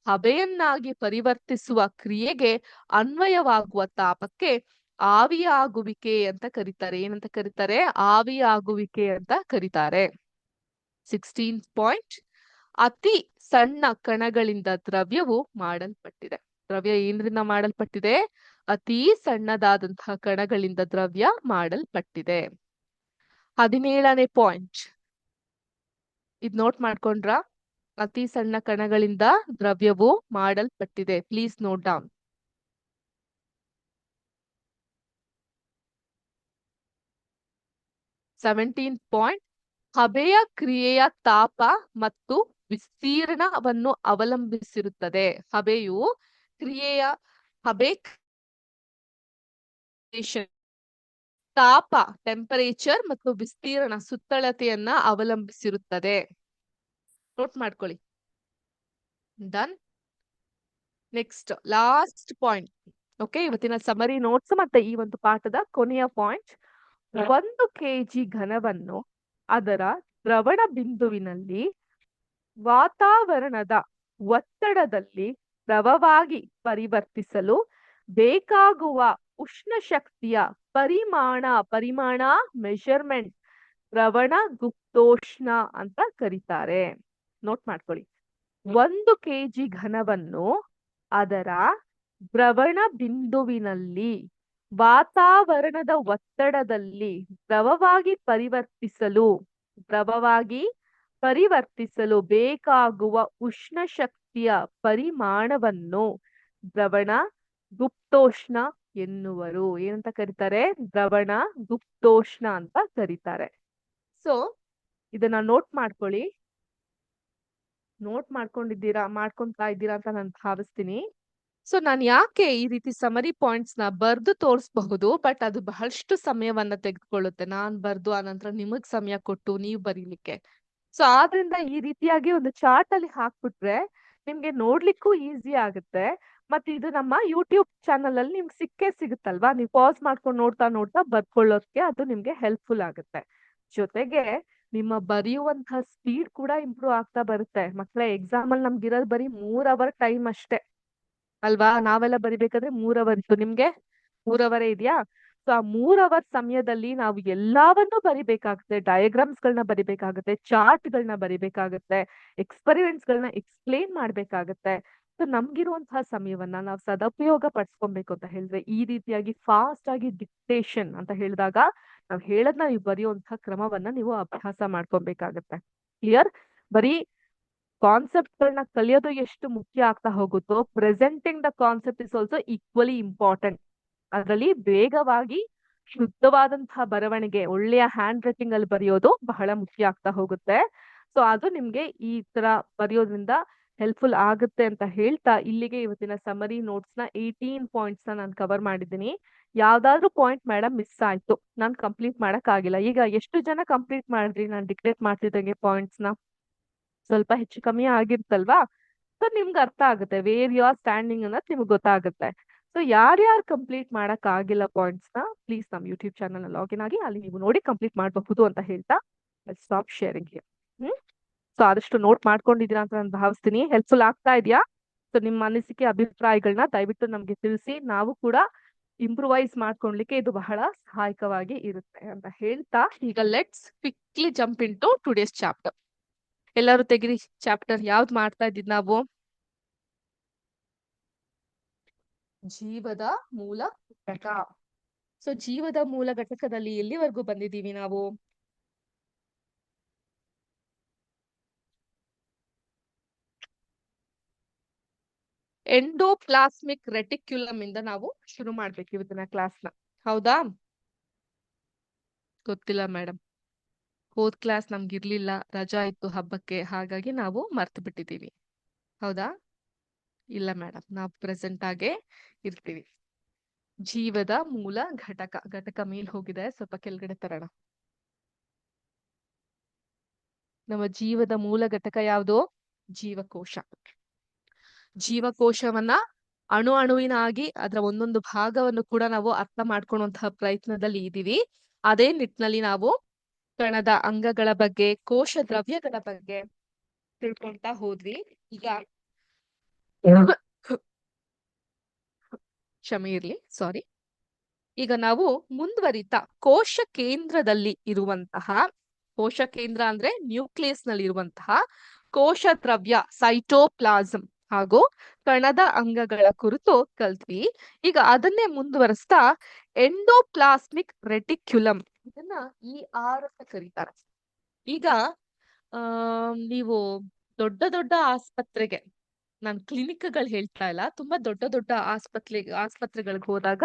ಹಬೆಯನ್ನಾಗಿ ಪರಿವರ್ತಿಸುವ ಕ್ರಿಯೆಗೆ ಅನ್ವಯವಾಗುವ ತಾಪಕ್ಕೆ ಆವಿಯಾಗುವಿಕೆ ಅಂತ ಕರೀತಾರೆ. ಏನಂತ ಕರೀತಾರೆ? ಆವಿಯಾಗುವಿಕೆ ಅಂತ ಕರೀತಾರೆ. 16th ಪಾಯಿಂಟ್, ಅತಿ ಸಣ್ಣ ಕಣಗಳಿಂದ ದ್ರವ್ಯವು ಮಾಡಲ್ಪಟ್ಟಿದೆ. ದ್ರವ್ಯ ಏನ್ರಿಂದ ಮಾಡಲ್ಪಟ್ಟಿದೆ? ಅತಿ ಸಣ್ಣದಾದಂತಹ ಕಣಗಳಿಂದ ದ್ರವ್ಯ ಮಾಡಲ್ಪಟ್ಟಿದೆ. 17ನೇ ಪಾಯಿಂಟ್, ಇದ್ ನೋಟ್ ಮಾಡ್ಕೊಂಡ್ರ? ಅತಿ ಸಣ್ಣ ಕಣಗಳಿಂದ ದ್ರವ್ಯವು ಮಾಡಲ್ಪಟ್ಟಿದೆ. Please note down. 17th point, ಹಬೆಯ ಕ್ರಿಯೆಯ ತಾಪ ಮತ್ತು ವಿಸ್ತೀರ್ಣವನ್ನು ಅವಲಂಬಿಸಿರುತ್ತದೆ. ಹಬೆಯು ಕ್ರಿಯೆಯ ತಾಪ ಟೆಂಪರೇಚರ್ ಮತ್ತು ವಿಸ್ತೀರ್ಣ ಸುತ್ತಳತೆಯನ್ನ ಅವಲಂಬಿಸಿರುತ್ತದೆ. ನೋಟ್ ಮಾಡ್ಕೊಳ್ಳಿ. Done. Next last point. Okay, ಇವತ್ತಿನ ಸಮರಿ ನೋಟ್ಸ್ ಮತ್ತೆ ಈ ಒಂದು ಪಾಠದ ಕೊನೆಯ ಪಾಯಿಂಟ್. 1 kg ಘನವನ್ನು ಅದರ ದ್ರವಣ ಬಿಂದುವಿನಲ್ಲಿ ವಾತಾವರಣದ ಒತ್ತಡದಲ್ಲಿ ದ್ರವವಾಗಿ ಪರಿವರ್ತಿಸಲು ಬೇಕಾಗುವ ಉಷ್ಣ ಶಕ್ತಿಯ ಪರಿಮಾಣ ಮೆಷರ್ಮೆಂಟ್ ದ್ರವಣ ಗುಪ್ತೋಷ್ಣ ಅಂತ ಕರೀತಾರೆ. ನೋಟ್ ಮಾಡ್ಕೊಳ್ಳಿ. 1 kg ಘನವನ್ನು ಅದರ ದ್ರವಣ ಬಿಂದುವಿನಲ್ಲಿ ವಾತಾವರಣದ ಒತ್ತಡದಲ್ಲಿ ದ್ರವವಾಗಿ ಪರಿವರ್ತಿಸಲು ಬೇಕಾಗುವ ಉಷ್ಣ ಶಕ್ತಿಯ ಪರಿಮಾಣವನ್ನು ದ್ರವಣ ಗುಪ್ತೋಷ್ಣ ಎನ್ನುವರು. ಏನಂತ ಕರೀತಾರೆ? ದ್ರವಣ ಗುಪ್ತೋಷ್ಣ ಅಂತ ಕರೀತಾರೆ. ಸೊ ಇದನ್ನ ನೋಟ್ ಮಾಡ್ಕೊಳ್ಳಿ. ನೋಟ್ ಮಾಡ್ಕೊಂತಾ ಇದ್ದೀರಾ ಅಂತ ನಾನು ಭಾವಿಸ್ತೀನಿ. ಸೊ ನಾನು ಯಾಕೆ ಈ ರೀತಿ ಸಮರಿ ಪಾಯಿಂಟ್ಸ್ ನ ಬರ್ದು ತೋರಿಸಬಹುದು, ಬಟ್ ಅದು ಬಹಳಷ್ಟು ಸಮಯವನ್ನ ತೆಗೆದುಕೊಳ್ಳುತ್ತೆ. ನಾನ್ ಬರ್ದು ಆನಂತರ ನಿಮಗ್ ಸಮಯ ಕೊಟ್ಟು ನೀವು ಬರೀಲಿಕ್ಕೆ. ಸೊ ಆದ್ರಿಂದ ಈ ರೀತಿಯಾಗಿ ಒಂದು ಚಾರ್ಟ್ ಅಲ್ಲಿ ಹಾಕ್ಬಿಟ್ರೆ ನಿಮ್ಗೆ ನೋಡ್ಲಿಕ್ಕೂ ಈಸಿ ಆಗುತ್ತೆ. ಮತ್ತೆ ಇದು ನಮ್ಮ ಯೂಟ್ಯೂಬ್ ಚಾನಲ್ ಅಲ್ಲಿ ನಿಮ್ಗೆ ಸಿಗುತ್ತಲ್ವಾ? ನೀವು ಪಾಸ್ ಮಾಡ್ಕೊಂಡು ನೋಡ್ತಾ ಬರ್ಕೊಳ್ಳೋದಕ್ಕೆ ಅದು ನಿಮ್ಗೆ ಹೆಲ್ಪ್ಫುಲ್ ಆಗುತ್ತೆ. ಜೊತೆಗೆ ನಿಮ್ಮ ಬರೆಯುವಂತಹ ಸ್ಪೀಡ್ ಕೂಡ ಇಂಪ್ರೂವ್ ಆಗ್ತಾ ಬರುತ್ತೆ. ಮಕ್ಕಳೇ, ಎಕ್ಸಾಮ್ ಅಲ್ಲಿ ನಮ್ಗಿರೋದು ಬರೀ 3 ಅವರ್ ಟೈಮ್ ಅಷ್ಟೇ ಅಲ್ವಾ? ನಾವೆಲ್ಲ ಬರಿಬೇಕಾದ್ರೆ 3 ಅವರ್ ಇತ್ತು. ನಿಮ್ಗೆ 3 ಅವರೇ ಇದೆಯಾ? ಸೊ ಆ 3 ಅವರ್ ಸಮಯದಲ್ಲಿ ನಾವು ಎಲ್ಲವನ್ನೂ ಬರಿಬೇಕಾಗುತ್ತೆ. ಡಯಾಗ್ರಾಮ್ಸ್ ಗಳನ್ನ ಬರಿಬೇಕಾಗುತ್ತೆ, ಚಾರ್ಟ್ ಗಳನ್ನ ಬರಿಬೇಕಾಗುತ್ತೆ, ಎಕ್ಸ್ಪೆರಿಮೆಂಟ್ಸ್ ಗಳನ್ನ ಎಕ್ಸ್ಪ್ಲೇನ್ ಮಾಡ್ಬೇಕಾಗತ್ತೆ. ಸೊ ನಮ್ಗಿರುವಂತಹ ಸಮಯವನ್ನ ನಾವು ಸದುಪಯೋಗ ಪಡಿಸ್ಕೊಬೇಕು ಅಂತ ಹೇಳಿದ್ರೆ ಈ ರೀತಿಯಾಗಿ ಫಾಸ್ಟ್ ಆಗಿ ಡಿಕ್ಟೇಷನ್ ಅಂತ ಹೇಳಿದಾಗ ನಾವ್ ಹೇಳದ್ನ ನೀವು ಬರೆಯುವಂತಹ ಕ್ರಮವನ್ನ ನೀವು ಅಭ್ಯಾಸ ಮಾಡ್ಕೊಬೇಕಾಗತ್ತೆ. ಕ್ಲಿಯರ್? ಬರೀ ಕಾನ್ಸೆಪ್ಟ್ ಗಳನ್ನ ಕಲಿಯೋದು ಎಷ್ಟು ಮುಖ್ಯ ಆಗ್ತಾ ಹೋಗುತ್ತೋ, presenting the concept is also equally important. ಅದರಲ್ಲಿ ವೇಗವಾಗಿ ಶುದ್ಧವಾದಂತಹ ಬರವಣಿಗೆ, ಒಳ್ಳೆಯ ಹ್ಯಾಂಡ್ ರೈಟಿಂಗ್ ಅಲ್ಲಿ ಬರೆಯೋದು ಬಹಳ ಮುಖ್ಯ ಆಗ್ತಾ ಹೋಗುತ್ತೆ. ಸೊ ಅದು ನಿಮ್ಗೆ ಈ ತರ ಬರೆಯೋದ್ರಿಂದ ಹೆಲ್ಪ್ಫುಲ್ ಆಗುತ್ತೆ ಅಂತ ಹೇಳ್ತಾ ಇಲ್ಲಿಗೆ ಇವತ್ತಿನ ಸಮರಿ ನೋಟ್ಸ್ ನ 18 ಪಾಯಿಂಟ್ಸ್ ನ ನಾನು ಕವರ್ ಮಾಡಿದ್ದೀನಿ. ಯಾವ್ದಾದ್ರು ಪಾಯಿಂಟ್ ಮೇಡಮ್ ಮಿಸ್ ಆಯ್ತು, ನಾನು ಕಂಪ್ಲೀಟ್ ಮಾಡಕ್ ಆಗಿಲ್ಲ. ಈಗ ಎಷ್ಟು ಜನ ಕಂಪ್ಲೀಟ್ ಮಾಡಿದ್ರಿ ನಾನು ಡಿಕ್ಲೇರ್ ಮಾಡ್ತಿದ್ದಂಗೆ ಪಾಯಿಂಟ್ಸ್ ನ? ಸ್ವಲ್ಪ ಹೆಚ್ಚು ಕಮ್ಮಿ ಆಗಿರ್ತಲ್ವಾ? ಸೊ ನಿಮ್ಗೆ ಅರ್ಥ ಆಗುತ್ತೆ ವೇರ್ ಯು ಆರ್ ಸ್ಟ್ಯಾಂಡಿಂಗ್ ಅನ್ನೋದು ನಿಮ್ಗೆ ಗೊತ್ತಾಗುತ್ತೆ. ಸೊ ಯಾರ್ಯಾರು ಕಂಪ್ಲೀಟ್ ಮಾಡಕ್ ಆಗಿಲ್ಲ ಪಾಯಿಂಟ್ಸ್ ನ ಪ್ಲೀಸ್ ನಮ್ ಯೂಟ್ಯೂಬ್ ಚಾನಲ್ ಲಾಗಿನ್ ಆಗಿ ಅಲ್ಲಿ ನೀವು ನೋಡಿ ಕಂಪ್ಲೀಟ್ ಮಾಡಬಹುದು ಅಂತ ಹೇಳ್ತಾ ಸ್ಟಾಪ್ ಶೇರಿಂಗ್. ಸೊ ಆದಷ್ಟು ನೋಟ್ ಮಾಡ್ಕೊಂಡಿದ್ದೀರಾ ಅಂತ ನಾನು ಭಾವಿಸ್ತೀನಿ. ಹೆಲ್ಪ್ಫುಲ್ ಆಗ್ತಾ ಇದೆಯಾ? ಸೊ ನಿಮ್ಮ ಅನಿಸಿಕೆ ಅಭಿಪ್ರಾಯಗಳನ್ನ ದಯವಿಟ್ಟು ನಮ್ಗೆ ತಿಳಿಸಿ. ನಾವು ಕೂಡ ಇಂಪ್ರೂವೈಸ್ ಮಾಡ್ಕೊಳ್ಲಿಕ್ಕೆ ಇದು ಬಹಳ ಸಹಾಯಕವಾಗಿ ಇರುತ್ತೆ ಅಂತ ಹೇಳ್ತಾ ಈಗ let's quickly jump into today's chapter. ಎಲ್ಲರೂ ತೆಗಿರಿ ಚಾಪ್ಟರ್. ಯಾವ್ದು ಮಾಡ್ತಾ ಇದ್ದಿದ್ ನಾವು? ಜೀವದ ಮೂಲ ಘಟಕ. ಸೊ ಜೀವದ ಮೂಲ ಘಟಕದಲ್ಲಿ ಎಲ್ಲಿವರೆಗೂ ಬಂದಿದ್ದೀವಿ ನಾವು? ಎಂಡೋಪ್ಲಾಸ್ಮಿಕ್ ರೆಟಿಕ್ಯುಲಮ್ ಇಂದ ನಾವು ಶುರು ಮಾಡ್ಬೇಕು ಇವತ್ತಿನ ಕ್ಲಾಸ್ನ. ಹೌದಾ? ಗೊತ್ತಿಲ್ಲ ಮೇಡಮ್, ಹೋದ್ ಕ್ಲಾಸ್ ನಮ್ಗಿರ್ಲಿಲ್ಲ, ರಜಾ ಇತ್ತು ಹಬ್ಬಕ್ಕೆ, ಹಾಗಾಗಿ ನಾವು ಮರ್ತು ಬಿಟ್ಟಿದೀವಿ. ಹೌದಾ? ಇಲ್ಲ ಮೇಡಮ್, ನಾವು ಪ್ರೆಸೆಂಟ್ ಆಗೇ ಇರ್ತೀವಿ. ಜೀವದ ಮೂಲ ಘಟಕ ಮೇಲ್ ಹೋಗಿದೆ, ಸ್ವಲ್ಪ ಕೆಳಗಡೆ ತರೋಣ. ನಮ್ಮ ಜೀವದ ಮೂಲ ಘಟಕ ಯಾವುದು? ಜೀವಕೋಶ. ಜೀವಕೋಶವನ್ನ ಅಣುವಿನಾಗಿ ಅದರ ಒಂದೊಂದು ಭಾಗವನ್ನು ಕೂಡ ನಾವು ಅರ್ಥ ಮಾಡ್ಕೊಳ್ಳುವಂತಹ ಪ್ರಯತ್ನದಲ್ಲಿ ಇದ್ದೀವಿ. ಅದೇ ನಿಟ್ಟಿನಲ್ಲಿ ನಾವು ಕಣದ ಅಂಗಗಳ ಬಗ್ಗೆ, ಕೋಶ ದ್ರವ್ಯಗಳ ಬಗ್ಗೆ ತಿಳ್ಕೊಂತಾ ಹೋದ್ವಿ. ಈಗ ಕ್ಷಮೆ ಇರ್ಲಿ, ಸಾರಿ. ಈಗ ನಾವು ಮುಂದುವರಿತಾ ಕೋಶ ಕೇಂದ್ರದಲ್ಲಿ ಇರುವಂತಹ, ಕೋಶ ಕೇಂದ್ರ ಅಂದ್ರೆ ನ್ಯೂಕ್ಲಿಯಸ್ ನಲ್ಲಿ ಇರುವಂತಹ ಕೋಶ ದ್ರವ್ಯ ಸೈಟೋಪ್ಲಾಸಂ ಹಾಗೂ ಕಣದ ಅಂಗಗಳ ಕುರಿತು ಕಲ್ತ್ವಿ. ಈಗ ಅದನ್ನೇ ಮುಂದುವರಿಸ್ತಾ ಎಂಡೋಪ್ಲಾಸ್ಮಿಕ್ ರೆಟಿಕ್ಯುಲಮ್, ಇದನ್ನ ER ಅಂತ ಕರೀತಾರೆ. ಈಗ ನೀವು ದೊಡ್ಡ ದೊಡ್ಡ ಆಸ್ಪತ್ರೆಗೆ, ನಾನು ಕ್ಲಿನಿಕ್ಗಳು ಹೇಳ್ತಾ ಇಲ್ಲ, ತುಂಬಾ ದೊಡ್ಡ ದೊಡ್ಡ ಆಸ್ಪತ್ರೆಗಳಿಗೆ ಹೋದಾಗ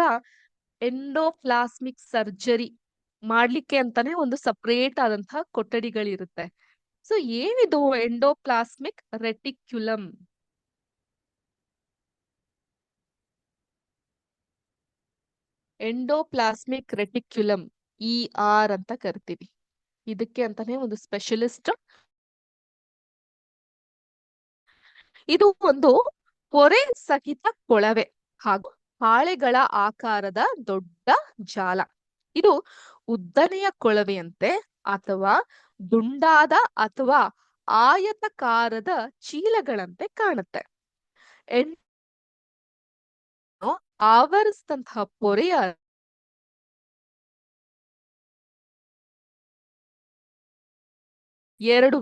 ಎಂಡೋಪ್ಲಾಸ್ಮಿಕ್ ಸರ್ಜರಿ ಮಾಡ್ಲಿಕ್ಕೆ ಅಂತಾನೆ ಒಂದು ಸಪರೇಟ್ ಆದಂತಹ ಕೊಠಡಿಗಳಿರುತ್ತೆ. ಸೊ ಏನಿದು endoplasmic reticulum? Endoplasmic reticulum ER ಅಂತ ಕರಿತೀವಿ. ಇದಕ್ಕೆ ಅಂತಾನೆ ಒಂದು ಸ್ಪೆಷಲಿಸ್ಟ್. ಇದು ಒಂದು ಪೊರೆ ಸಹಿತ ಕೊಳವೆ ಹಾಗೂ ಹಾಳೆಗಳ ಆಕಾರದ ದೊಡ್ಡ ಜಾಲ. ಇದು ಉದ್ದನೆಯ ಕೊಳವೆಯಂತೆ ಅಥವಾ ದುಂಡಾದ ಅಥವಾ ಆಯತಾಕಾರದ ಚೀಲಗಳಂತೆ ಕಾಣುತ್ತೆ. ಆವರಿಸಿದಂತಹ ಪೊರೆಯ ಎರಡು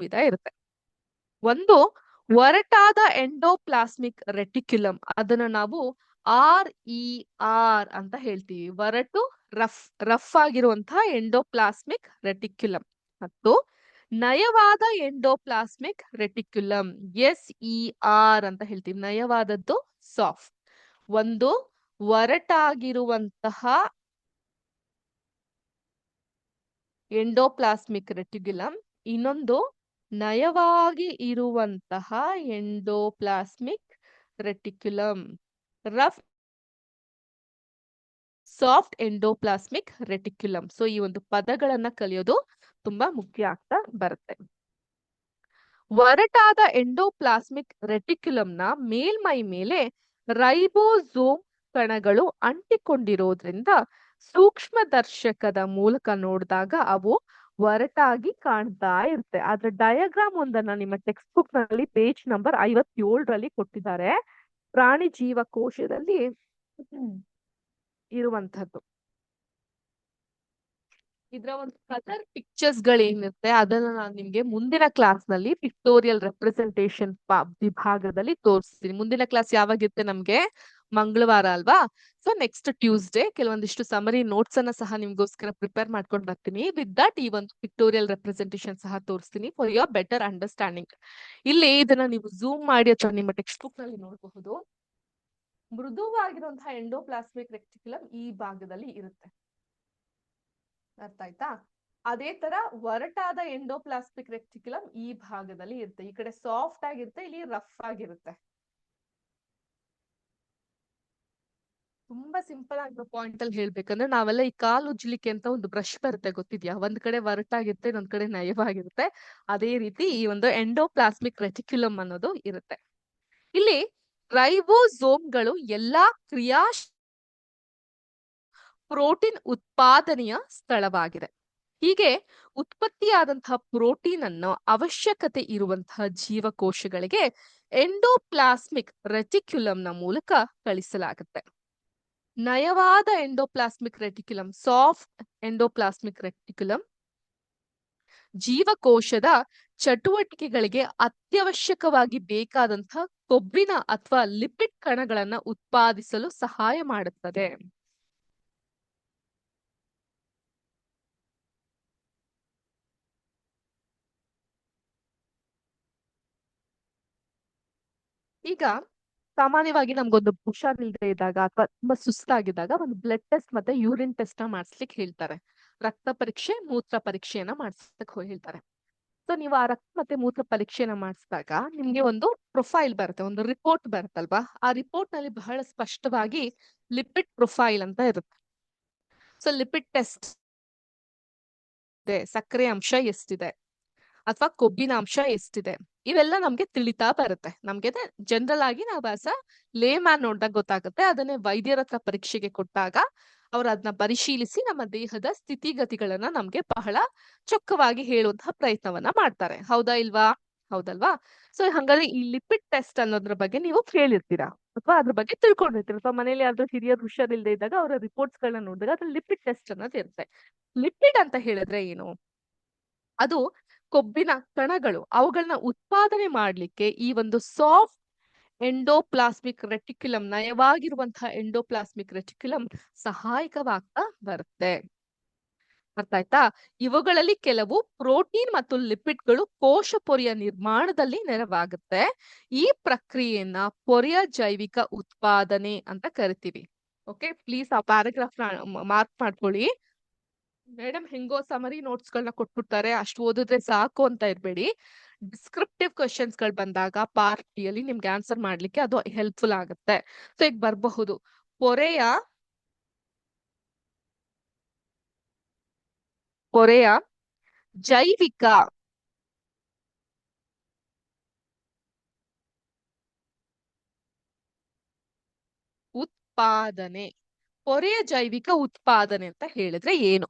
ವಿಧ ಇರುತ್ತೆ. ಒಂದು ಒರಟಾದ ಎಂಡೋಪ್ಲಾಸ್ಮಿಕ್ ರೆಟಿಕ್ಯುಲಮ್, ಅದನ್ನ ನಾವು RER ಅಂತ ಹೇಳ್ತೀವಿ. ಒರಟು, ರಫ್ ಆಗಿರುವಂತಹ ಎಂಡೋಪ್ಲಾಸ್ಮಿಕ್ ರೆಟಿಕ್ಯುಲಮ್. ಮತ್ತು ನಯವಾದ ಎಂಡೋಪ್ಲಾಸ್ಮಿಕ್ ರೆಟಿಕ್ಯುಲಮ್ SER ಅಂತ ಹೇಳ್ತೀವಿ. ನಯವಾದದ್ದು ಸಾಫ್ಟ್. ಒಂದು ಒರಟಾಗಿರುವಂತಹ ಎಂಡೋಪ್ಲಾಸ್ಮಿಕ್ ರೆಟಿಕ್ಯುಲಮ್, ಇನ್ನೊಂದು ನಯವಾಗಿ ಇರುವಂತಹ endoplasmic reticulum. Rough, soft endoplasmic reticulum. So ಈ ಒಂದು ಪದಗಳನ್ನ ಕಲಿಯೋದು ತುಂಬಾ ಮುಖ್ಯ ಆಗ್ತಾ ಬರುತ್ತೆ. ಒರಟಾದ ಎಂಡೋಪ್ಲಾಸ್ಮಿಕ್ ರೆಟಿಕ್ಯುಲಮ್ನ ಮೇಲ್ಮೈ ಮೇಲೆ ರೈಬೋಸೋಮ್ ಕಣಗಳು ಅಂಟಿಕೊಂಡಿರೋದ್ರಿಂದ ಸೂಕ್ಷ್ಮದರ್ಶಕದ ಮೂಲಕ ನೋಡಿದಾಗ ಅವು ಒರಟಾಗಿ ಕಾಣ್ತಾ ಇರುತ್ತೆ. ಅದ್ರ ಡಯಾಗ್ರಾಮ್ ಒಂದನ್ನ ನಿಮ್ಮ ಟೆಕ್ಸ್ಟ್ ಬುಕ್ ನಲ್ಲಿ ಪೇಜ್ ನಂಬರ್ 57ರಲ್ಲಿ ಕೊಟ್ಟಿದ್ದಾರೆ. ಪ್ರಾಣಿ ಜೀವಕೋಶದಲ್ಲಿ ಇರುವಂತದ್ದು. ಇದರ ಒಂದು ಕಲರ್ ಪಿಕ್ಚರ್ಸ್ ಗಳೇನಿರುತ್ತೆ ಅದನ್ನ ನಾನು ನಿಮ್ಗೆ ಮುಂದಿನ ಕ್ಲಾಸ್ ನಲ್ಲಿ ಪಿಕ್ಟೋರಿಯಲ್ ರೆಪ್ರೆಸೆಂಟೇಷನ್ ವಿಭಾಗದಲ್ಲಿ ತೋರಿಸ್ತೀನಿ. ಮುಂದಿನ ಕ್ಲಾಸ್ ಯಾವಾಗಿರುತ್ತೆ? ನಮ್ಗೆ ಮಂಗಳವಾರ ಅಲ್ವಾ? ಸೊ ನೆಕ್ಸ್ಟ್ ಟ್ಯೂಸ್ಡೇ ಕೆಲವೊಂದಿಷ್ಟು ಸಮರಿ ನೋಟ್ಸ್ ಅನ್ನ ಸಹ ನಿಮ್ಗೋಸ್ಕರ ಪ್ರಿಪೇರ್ ಮಾಡ್ಕೊಂಡು ಬರ್ತೀನಿ. ವಿತ್ ದಟ್ ಈ ಒಂದು ಪಿಕ್ಟೋರಿಯಲ್ ರೆಪ್ರೆಸೆಂಟೇಷನ್ ಸಹ ತೋರಿಸ್ತೀನಿ ಫಾರ್ ಯೋರ್ ಬೆಟರ್ ಅಂಡರ್ಸ್ಟ್ಯಾಂಡಿಂಗ್. ಇಲ್ಲಿ ಇದನ್ನ ನೀವು ಝೂಮ್ ಮಾಡಿ ಅಥವಾ ನಿಮ್ಮ ಟೆಕ್ಸ್ಟ್ ಬುಕ್ ನಲ್ಲಿ ನೋಡಬಹುದು. ಮೃದುವಾಗಿರುವಂತಹ ಎಂಡೋಪ್ಲಾಸ್ಮಿಕ್ ರೆಟಿಕ್ಯುಲಮ್ ಈ ಭಾಗದಲ್ಲಿ ಇರುತ್ತೆ. ಅರ್ಥ ಆಯ್ತಾ? ಅದೇ ತರ ಒರಟಾದ ಎಂಡೋಪ್ಲಾಸ್ಮಿಕ್ ರೆಟಿಕ್ಯುಲಮ್ ಈ ಭಾಗದಲ್ಲಿ ಇರುತ್ತೆ. ಈ ಕಡೆ ಸಾಫ್ಟ್ ಆಗಿರುತ್ತೆ, ಇಲ್ಲಿ ರಫ್ ಆಗಿರುತ್ತೆ. ತುಂಬಾ ಸಿಂಪಲ್ ಆಗಿರೋ ಪಾಯಿಂಟ್ ಅಲ್ಲಿ ಹೇಳ್ಬೇಕಂದ್ರೆ, ನಾವೆಲ್ಲ ಈ ಕಾಲು ಉಜ್ಲಿಕ್ಕೆ ಅಂತ ಒಂದು ಬ್ರಷ್ ಬರುತ್ತೆ, ಗೊತ್ತಿದ್ಯಾ? ಒಂದ್ ಕಡೆ ಒರಟಾಗಿರುತ್ತೆ, ಇನ್ನೊಂದ್ ಕಡೆ ನಯವಾಗಿರುತ್ತೆ. ಅದೇ ರೀತಿ ಈ ಒಂದು ಎಂಡೋಪ್ಲಾಸ್ಮಿಕ್ ರೆಟಿಕ್ಯುಲಮ್ ಅನ್ನೋದು ಇರುತ್ತೆ. ಇಲ್ಲಿ ರೈಬೋಸೋಮ್ಗಳು ಎಲ್ಲಾ ಪ್ರೋಟೀನ್ ಉತ್ಪಾದನೆಯ ಸ್ಥಳವಾಗಿದೆ. ಹೀಗೆ ಉತ್ಪತ್ತಿಯಾದಂತಹ ಪ್ರೋಟೀನ್ ಅನ್ನು ಅವಶ್ಯಕತೆ ಇರುವಂತಹ ಜೀವಕೋಶಗಳಿಗೆ ಎಂಡೋಪ್ಲಾಸ್ಮಿಕ್ ರೆಟಿಕ್ಯುಲಮ್ನ ಮೂಲಕ ಕಳಿಸಲಾಗುತ್ತೆ. ನಯವಾದ endoplasmic reticulum, soft endoplasmic reticulum ಜೀವಕೋಶದ ಚಟುವಟಿಕೆಗಳಿಗೆ ಅತ್ಯವಶ್ಯಕವಾಗಿ ಬೇಕಾದಂತಹ ಕೊಬ್ಬಿನ ಅಥವಾ ಲಿಪಿಡ್ ಕಣಗಳನ್ನ ಉತ್ಪಾದಿಸಲು ಸಹಾಯ ಮಾಡುತ್ತದೆ. ಈಗ ಸಾಮಾನ್ಯವಾಗಿ ನಮ್ಗೊಂದು ಹುಷಾರಿಲ್ಲದೆ ಇದ್ದಾಗ ಅಥವಾ ತುಂಬಾ ಸುಸ್ತಾಗಿದ್ದಾಗ ಒಂದು ಬ್ಲಡ್ ಟೆಸ್ಟ್ ಮತ್ತೆ ಯೂರಿನ್ ಟೆಸ್ಟ್ ಮಾಡಿಸ್ಲಿಕ್ಕೆ ಹೇಳ್ತಾರೆ. ರಕ್ತ ಪರೀಕ್ಷೆ, ಮೂತ್ರ ಪರೀಕ್ಷೆಯನ್ನ ಮಾಡಿಸ್ಲಿಕ್ಕೆ ಹೇಳ್ತಾರೆ. ಸೊ ನೀವು ಆ ರಕ್ತ ಮತ್ತೆ ಮೂತ್ರ ಪರೀಕ್ಷೆನ ಮಾಡಿಸಿದಾಗ ನಿಮ್ಗೆ ಒಂದು ಪ್ರೊಫೈಲ್ ಬರುತ್ತೆ, ಒಂದು ರಿಪೋರ್ಟ್ ಬರುತ್ತಲ್ವಾ? ಆ ರಿಪೋರ್ಟ್ ನಲ್ಲಿ ಬಹಳ ಸ್ಪಷ್ಟವಾಗಿ ಲಿಪಿಡ್ ಪ್ರೊಫೈಲ್ ಅಂತ ಇರುತ್ತೆ. ಸೊ ಲಿಪಿಡ್ ಟೆಸ್ಟ್ ಇದೆ, ಸಕ್ಕರೆ ಅಂಶ ಎಷ್ಟಿದೆ, ಅಥವಾ ಕೊಬ್ಬಿನ ಅಂಶ ಎಷ್ಟಿದೆ, ಇವೆಲ್ಲ ನಮ್ಗೆ ತಿಳಿತಾ ಬರುತ್ತೆ. ನಮ್ಗೆ ಜನರಲ್ ಆಗಿ ನಾವು ಲೇ ಮ್ಯಾನ್ ನೋಡಿದಾಗ ಗೊತ್ತಾಗುತ್ತೆ. ಅದನ್ನೇ ವೈದ್ಯರ ಹತ್ರ ಪರೀಕ್ಷೆಗೆ ಕೊಟ್ಟಾಗ ಅವ್ರು ಅದನ್ನ ಪರಿಶೀಲಿಸಿ ನಮ್ಮ ದೇಹದ ಸ್ಥಿತಿಗತಿಗಳನ್ನ ನಮ್ಗೆ ಬಹಳ ಚೊಕ್ಕವಾಗಿ ಹೇಳುವಂತಹ ಪ್ರಯತ್ನವನ್ನ ಮಾಡ್ತಾರೆ. ಹೌದಾ ಇಲ್ವಾ? ಹೌದಲ್ವಾ? ಸೊ ಹಂಗಾದ್ರೆ ಈ ಲಿಪಿಡ್ ಟೆಸ್ಟ್ ಅನ್ನೋದ್ರ ಬಗ್ಗೆ ನೀವು ಕೇಳಿರ್ತೀರಾ ಅಥವಾ ಅದ್ರ ಬಗ್ಗೆ ತಿಳ್ಕೊಂಡಿರ್ತೀರ, ಅಥವಾ ಮನೇಲಿ ಯಾವ್ದು ಹಿರಿಯರು ಹುಷಾರಿಲ್ಲದೆ ಇದ್ದಾಗ ಅವರ ರಿಪೋರ್ಟ್ಸ್ ಗಳನ್ನ ನೋಡಿದಾಗ ಅದ್ರ ಲಿಪಿಡ್ ಟೆಸ್ಟ್ ಅನ್ನೋದು ಇರುತ್ತೆ. ಲಿಪಿಡ್ ಅಂತ ಹೇಳಿದ್ರೆ ಏನು? ಅದು ಕೊಬ್ಬಿನ ಕಣಗಳು. ಅವುಗಳನ್ನ ಉತ್ಪಾದನೆ ಮಾಡ್ಲಿಕ್ಕೆ ಈ ಒಂದು ಸಾಫ್ಟ್ ಎಂಡೋಪ್ಲಾಸ್ಮಿಕ್ ರೆಟಿಕ್ಯುಲಮ್, ನಯವಾಗಿರುವಂತಹ ಎಂಡೋಪ್ಲಾಸ್ಮಿಕ್ ರೆಟಿಕ್ಯುಲಮ್ ಸಹಾಯಕವಾಗ್ತಾ ಬರುತ್ತೆ. ಅರ್ಥ ಆಯ್ತಾ? ಇವುಗಳಲ್ಲಿ ಕೆಲವು ಪ್ರೋಟೀನ್ ಮತ್ತು ಲಿಪಿಡ್ಗಳು ಕೋಶ ಪೊರೆಯ ನಿರ್ಮಾಣದಲ್ಲಿ ನೆರವಾಗುತ್ತೆ. ಈ ಪ್ರಕ್ರಿಯೆಯನ್ನ ಪೊರೆಯ ಜೈವಿಕ ಉತ್ಪಾದನೆ ಅಂತ ಕರಿತೀವಿ. ಓಕೆ, ಪ್ಲೀಸ್ ಆ ಪ್ಯಾರಾಗ್ರಾಫ್ ಮಾರ್ಕ್ ಮಾಡ್ಕೊಳ್ಳಿ. ಮೇಡಮ್ ಹೆಂಗೋ ಸಮರಿ ನೋಟ್ಸ್ ಗಳನ್ನ ಕೊಟ್ಬಿಡ್ತಾರೆ, ಅಷ್ಟು ಓದಿದ್ರೆ ಸಾಕು ಅಂತ ಇರ್ಬೇಡಿ. ಡಿಸ್ಕ್ರಿಪ್ಟಿವ್ ಕ್ವಶನ್ಸ್ ಗಳು ಬಂದಾಗ ಪಾರ್ಟ್ ಡಿ ಅಲ್ಲಿ ನಿಮ್ಗೆ ಆನ್ಸರ್ ಮಾಡ್ಲಿಕ್ಕೆ ಅದು ಹೆಲ್ಪ್ಫುಲ್ ಆಗುತ್ತೆ. ಸೊ ಈಗ ಬರಬಹುದು, ಪೊರೆಯ ಜೈವಿಕ ಉತ್ಪಾದನೆ. ಪೊರೆಯ ಜೈವಿಕ ಉತ್ಪಾದನೆ ಅಂತ ಹೇಳಿದ್ರೆ ಏನು?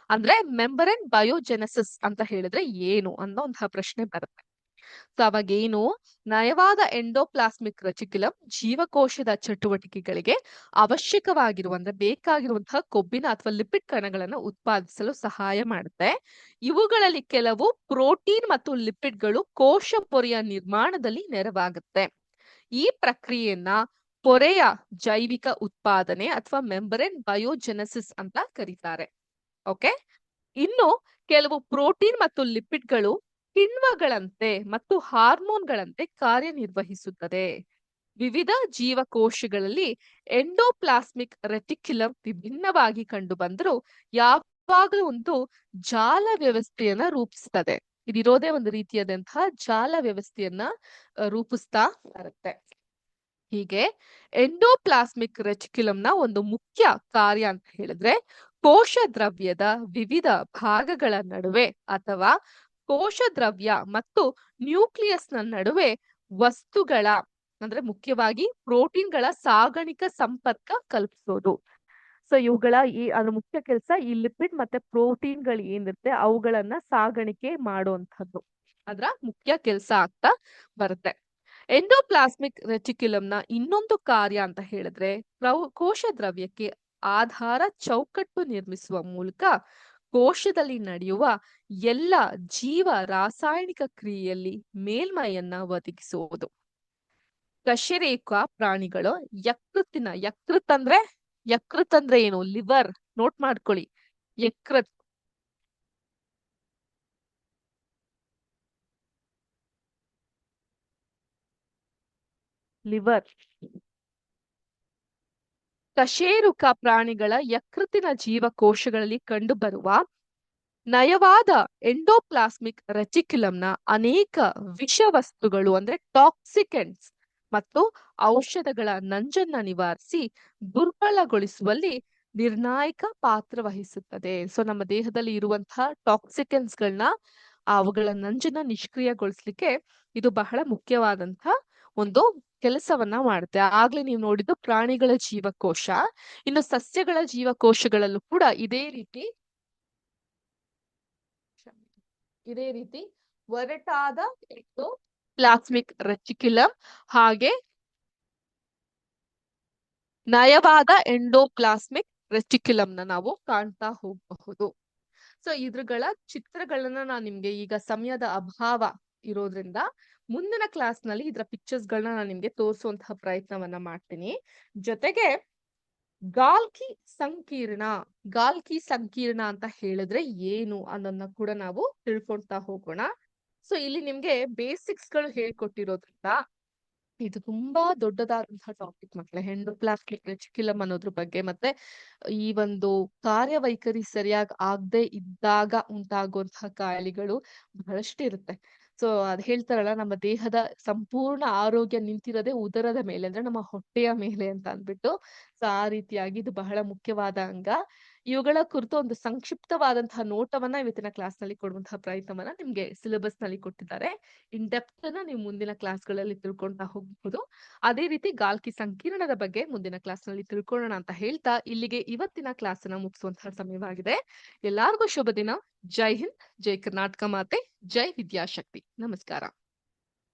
ಅಂದ್ರೆ ಮೆಂಬರನ್ ಬಯೋಜೆನೆಸಿಸ್ ಅಂತ ಹೇಳಿದ್ರೆ ಏನು ಅನ್ನೋ ಒಂದು ಪ್ರಶ್ನೆ ಬರುತ್ತೆ. ಸೊ ಅವಾಗ ಏನು, ನಯವಾದ ಎಂಡೋಪ್ಲಾಸ್ಮಿಕ್ ರೆಟಿಕ್ಯುಲಮ್ ಜೀವಕೋಶದ ಚಟುವಟಿಕೆಗಳಿಗೆ ಅವಶ್ಯಕವಾಗಿರುವ ಅಂದ್ರೆ ಬೇಕಾಗಿರುವಂತಹ ಕೊಬ್ಬಿನ ಅಥವಾ ಲಿಪಿಡ್ ಕಣಗಳನ್ನು ಉತ್ಪಾದಿಸಲು ಸಹಾಯ ಮಾಡುತ್ತೆ. ಇವುಗಳಲ್ಲಿ ಕೆಲವು ಪ್ರೋಟೀನ್ ಮತ್ತು ಲಿಪಿಡ್ಗಳು ಕೋಶ ಪೊರೆಯ ನಿರ್ಮಾಣದಲ್ಲಿ ನೆರವಾಗುತ್ತೆ. ಈ ಪ್ರಕ್ರಿಯೆಯನ್ನ ಪೊರೆಯ ಜೈವಿಕ ಉತ್ಪಾದನೆ ಅಥವಾ ಮೆಂಬರೇನ್ ಬಯೋಜೆನೆಸಿಸ್ ಅಂತ ಕರೀತಾರೆ. ಓಕೆ, ಇನ್ನು ಕೆಲವು ಪ್ರೋಟೀನ್ ಮತ್ತು ಲಿಪಿಡ್ಗಳು ಕಿಣ್ವಗಳಂತೆ ಮತ್ತು ಹಾರ್ಮೋನ್ಗಳಂತೆ ಕಾರ್ಯನಿರ್ವಹಿಸುತ್ತದೆ. ವಿವಿಧ ಜೀವಕೋಶಗಳಲ್ಲಿ ಎಂಡೋಪ್ಲಾಸ್ಮಿಕ್ ರೆಟಿಕ್ಯುಲಮ್ ವಿಭಿನ್ನವಾಗಿ ಕಂಡು ಬಂದರೂ ಯಾವಾಗಲೂ ಒಂದು ಜಾಲ ವ್ಯವಸ್ಥೆಯನ್ನ ರೂಪಿಸ್ತದೆ. ಇದಿರೋದೇ ಒಂದು ರೀತಿಯಾದಂತಹ ಜಾಲ ವ್ಯವಸ್ಥೆಯನ್ನ ರೂಪಿಸ್ತಾ ಬರುತ್ತೆ. ಹೀಗೆ ಎಂಡೋಪ್ಲಾಸ್ಮಿಕ್ ರೆಟಿಕ್ಯುಲಮ್ನ ಒಂದು ಮುಖ್ಯ ಕಾರ್ಯ ಅಂತ ಹೇಳಿದ್ರೆ ಕೋಶ ದ್ರವ್ಯದ ವಿವಿಧ ಭಾಗಗಳ ನಡುವೆ ಅಥವಾ ಕೋಶ ದ್ರವ್ಯ ಮತ್ತು ನ್ಯೂಕ್ಲಿಯಸ್ನ ನಡುವೆ ವಸ್ತುಗಳ ಅಂದ್ರೆ ಮುಖ್ಯವಾಗಿ ಪ್ರೋಟೀನ್ಗಳ ಸಾಗಾಣಿಕಾ ಸಂಪರ್ಕ ಕಲ್ಪಿಸೋದು. ಸೊ ಇವುಗಳ ಅದ್ರ ಮುಖ್ಯ ಕೆಲಸ ಈ ಲಿಪಿಡ್ ಮತ್ತೆ ಪ್ರೋಟೀನ್ಗಳು ಏನಿರುತ್ತೆ ಅವುಗಳನ್ನ ಸಾಗಾಣಿಕೆ ಮಾಡುವಂಥದ್ದು ಅದ್ರ ಮುಖ್ಯ ಕೆಲಸ ಆಗ್ತಾ ಬರುತ್ತೆ. ಎಂಡೋಪ್ಲಾಸ್ಮಿಕ್ ರೆಟಿಕ್ಯುಲಮ್ನ ಇನ್ನೊಂದು ಕಾರ್ಯ ಅಂತ ಹೇಳಿದ್ರೆ ಕೋಶ ದ್ರವ್ಯಕ್ಕೆ ಆಧಾರ ಚೌಕಟ್ಟು ನಿರ್ಮಿಸುವ ಮೂಲಕ ಕೋಶದಲ್ಲಿ ನಡೆಯುವ ಎಲ್ಲ ಜೀವ ರಾಸಾಯನಿಕ ಕ್ರಿಯೆಯಲ್ಲಿ ಮೇಲ್ಮೈಯನ್ನ ಒದಗಿಸುವುದು. ಕಶೇರುಕ ಪ್ರಾಣಿಗಳು ಯಕೃತ್ ಅಂದ್ರೆ ಏನು? ಲಿವರ್. ನೋಟ್ ಮಾಡ್ಕೊಳ್ಳಿ, ಯಕೃತ್. ಲಿವರ್. ಕಶೇರುಕ ಪ್ರಾಣಿಗಳ ಯಕೃತ್ತಿನ ಜೀವಕೋಶಗಳಲ್ಲಿ ಕಂಡುಬರುವ ನಯವಾದ ಎಂಡೋಪ್ಲಾಸ್ಮಿಕ್ ರೆಟಿಕ್ಯುಲಮ್ನ ಅನೇಕ ವಿಷವಸ್ತುಗಳು ಅಂದ್ರೆ ಟಾಕ್ಸಿಕೆಂಟ್ಸ್ ಮತ್ತು ಔಷಧಗಳ ನಂಜನ್ನ ನಿವಾರಿಸಿ ದುರ್ಬಲಗೊಳಿಸುವಲ್ಲಿ ನಿರ್ಣಾಯಕ ಪಾತ್ರ ವಹಿಸುತ್ತದೆ. ಸೊ ನಮ್ಮ ದೇಹದಲ್ಲಿ ಇರುವಂತಹ ಟಾಕ್ಸಿಕೆನ್ಸ್ ಗಳನ್ನ ಅವುಗಳ ನಂಜನ್ನ ನಿಷ್ಕ್ರಿಯಗೊಳಿಸ್ಲಿಕ್ಕೆ ಇದು ಬಹಳ ಮುಖ್ಯವಾದಂತಹ ಒಂದು ಕೆಲಸವನ್ನ ಮಾಡುತ್ತೆ. ಆಗ್ಲೇ ನೀವು ನೋಡಿದ್ದು ಪ್ರಾಣಿಗಳ ಜೀವಕೋಶ. ಇನ್ನು ಸಸ್ಯಗಳ ಜೀವಕೋಶಗಳಲ್ಲೂ ಕೂಡ ಇದೇ ರೀತಿ ಒರಟಾದ ಎಂಡೋಪ್ಲಾಸ್ಮಿಕ್ ರೆಟಿಕ್ಯುಲಮ್ ಹಾಗೆ ನಯವಾದ ಎಂಡೋಪ್ಲಾಸ್ಮಿಕ್ ರೆಟಿಕ್ಯುಲಮ್ನ ನಾವು ಕಾಣ್ತಾ ಹೋಗಬಹುದು. ಸೊ ಇದ್ರಗಳ ಚಿತ್ರಗಳನ್ನ ನಾನು ನಿಮ್ಗೆ ಈಗ ಸಮಯದ ಅಭಾವ ಇರೋದ್ರಿಂದ ಮುಂದಿನ ಕ್ಲಾಸ್ ನಲ್ಲಿ ಇದ್ರ ಪಿಕ್ಚರ್ಸ್ ಗಳನ್ನ ನಾನು ನಿಮ್ಗೆ ತೋರಿಸುವಂತಹ ಪ್ರಯತ್ನವನ್ನ ಮಾಡ್ತೀನಿ. ಜೊತೆಗೆ ಗಾಲ್ಕಿ ಸಂಕೀರ್ಣ ಅಂತ ಹೇಳಿದ್ರೆ ಏನು ಅನ್ನೋದನ್ನ ಕೂಡ ನಾವು ತಿಳ್ಕೊಳ್ತಾ ಹೋಗೋಣ. ಸೊ ಇಲ್ಲಿ ನಿಮ್ಗೆ ಬೇಸಿಕ್ಸ್ ಗಳು ಹೇಳ್ಕೊಟ್ಟಿರೋದ್ರಿಂದ ಇದು ತುಂಬಾ ದೊಡ್ಡದಾದಂತಹ ಟಾಪಿಕ್ ಮಕ್ಕಳೇ. ಎಂಡೋಪ್ಲಾಸ್ಮಿಕ್ ರೆಟಿಕ್ಯುಲಮ್ ಅನ್ನೋದ್ರ ಬಗ್ಗೆ ಮತ್ತೆ ಈ ಒಂದು ಕಾರ್ಯವೈಖರಿ ಸರಿಯಾಗಿ ಆಗದೆ ಇದ್ದಾಗ ಉಂಟಾಗುವಂತಹ ಕಾಯಿಲೆಗಳು ಬಹಳಷ್ಟು ಇರುತ್ತೆ. ಸೊ ಅದ್ ಹೇಳ್ತಾರಲ್ಲ, ನಮ್ಮ ದೇಹದ ಸಂಪೂರ್ಣ ಆರೋಗ್ಯ ನಿಂತಿರೋದೇ ಉದರದ ಮೇಲೆ, ಅಂದ್ರೆ ನಮ್ಮ ಹೊಟ್ಟೆಯ ಮೇಲೆ ಅಂತ ಅಂದ್ಬಿಟ್ಟು. ಆ ರೀತಿಯಾಗಿ ಇದು ಬಹಳ ಮುಖ್ಯವಾದ ಅಂಗ. ಇವುಗಳ ಕುರಿತು ಒಂದು ಸಂಕ್ಷಿಪ್ತವಾದಂತಹ ನೋಟವನ್ನ ಇವತ್ತಿನ ಕ್ಲಾಸ್‌ನಲ್ಲಿ ಕೊಡುವಂತಹ ಪ್ರಯತ್ನವನ್ನ ನಿಮ್ಗೆ ಸಿಲೆಬಸ್‌ನಲ್ಲಿ ಕೊಟ್ಟಿದ್ದಾರೆ. ಇನ್ ಡೆಪ್ತ್ ಅನ್ನ ನೀವು ಮುಂದಿನ ಕ್ಲಾಸ್‌ಗಳಲ್ಲಿ ತಿಳ್ಕೊಂತಾ ಹೋಗ್ಬಹುದು. ಅದೇ ರೀತಿ ಗಾಲ್ಕಿ ಸಂಕೀರ್ಣದ ಬಗ್ಗೆ ಮುಂದಿನ ಕ್ಲಾಸ್‌ನಲ್ಲಿ ತಿಳ್ಕೊಳ್ಳೋಣ ಅಂತ ಹೇಳ್ತಾ, ಇಲ್ಲಿಗೆ ಇವತ್ತಿನ ಕ್ಲಾಸನ್ನ ಮುಗಿಸುವಂತಹ ಸಮಯವಾಗಿದೆ. ಎಲ್ಲಾರ್ಗೂ ಶುಭ ದಿನ. ಜೈ ಹಿಂದ್, ಜೈ ಕರ್ನಾಟಕ ಮಾತೆ, ಜೈ ವಿದ್ಯಾಶಕ್ತಿ. ನಮಸ್ಕಾರ.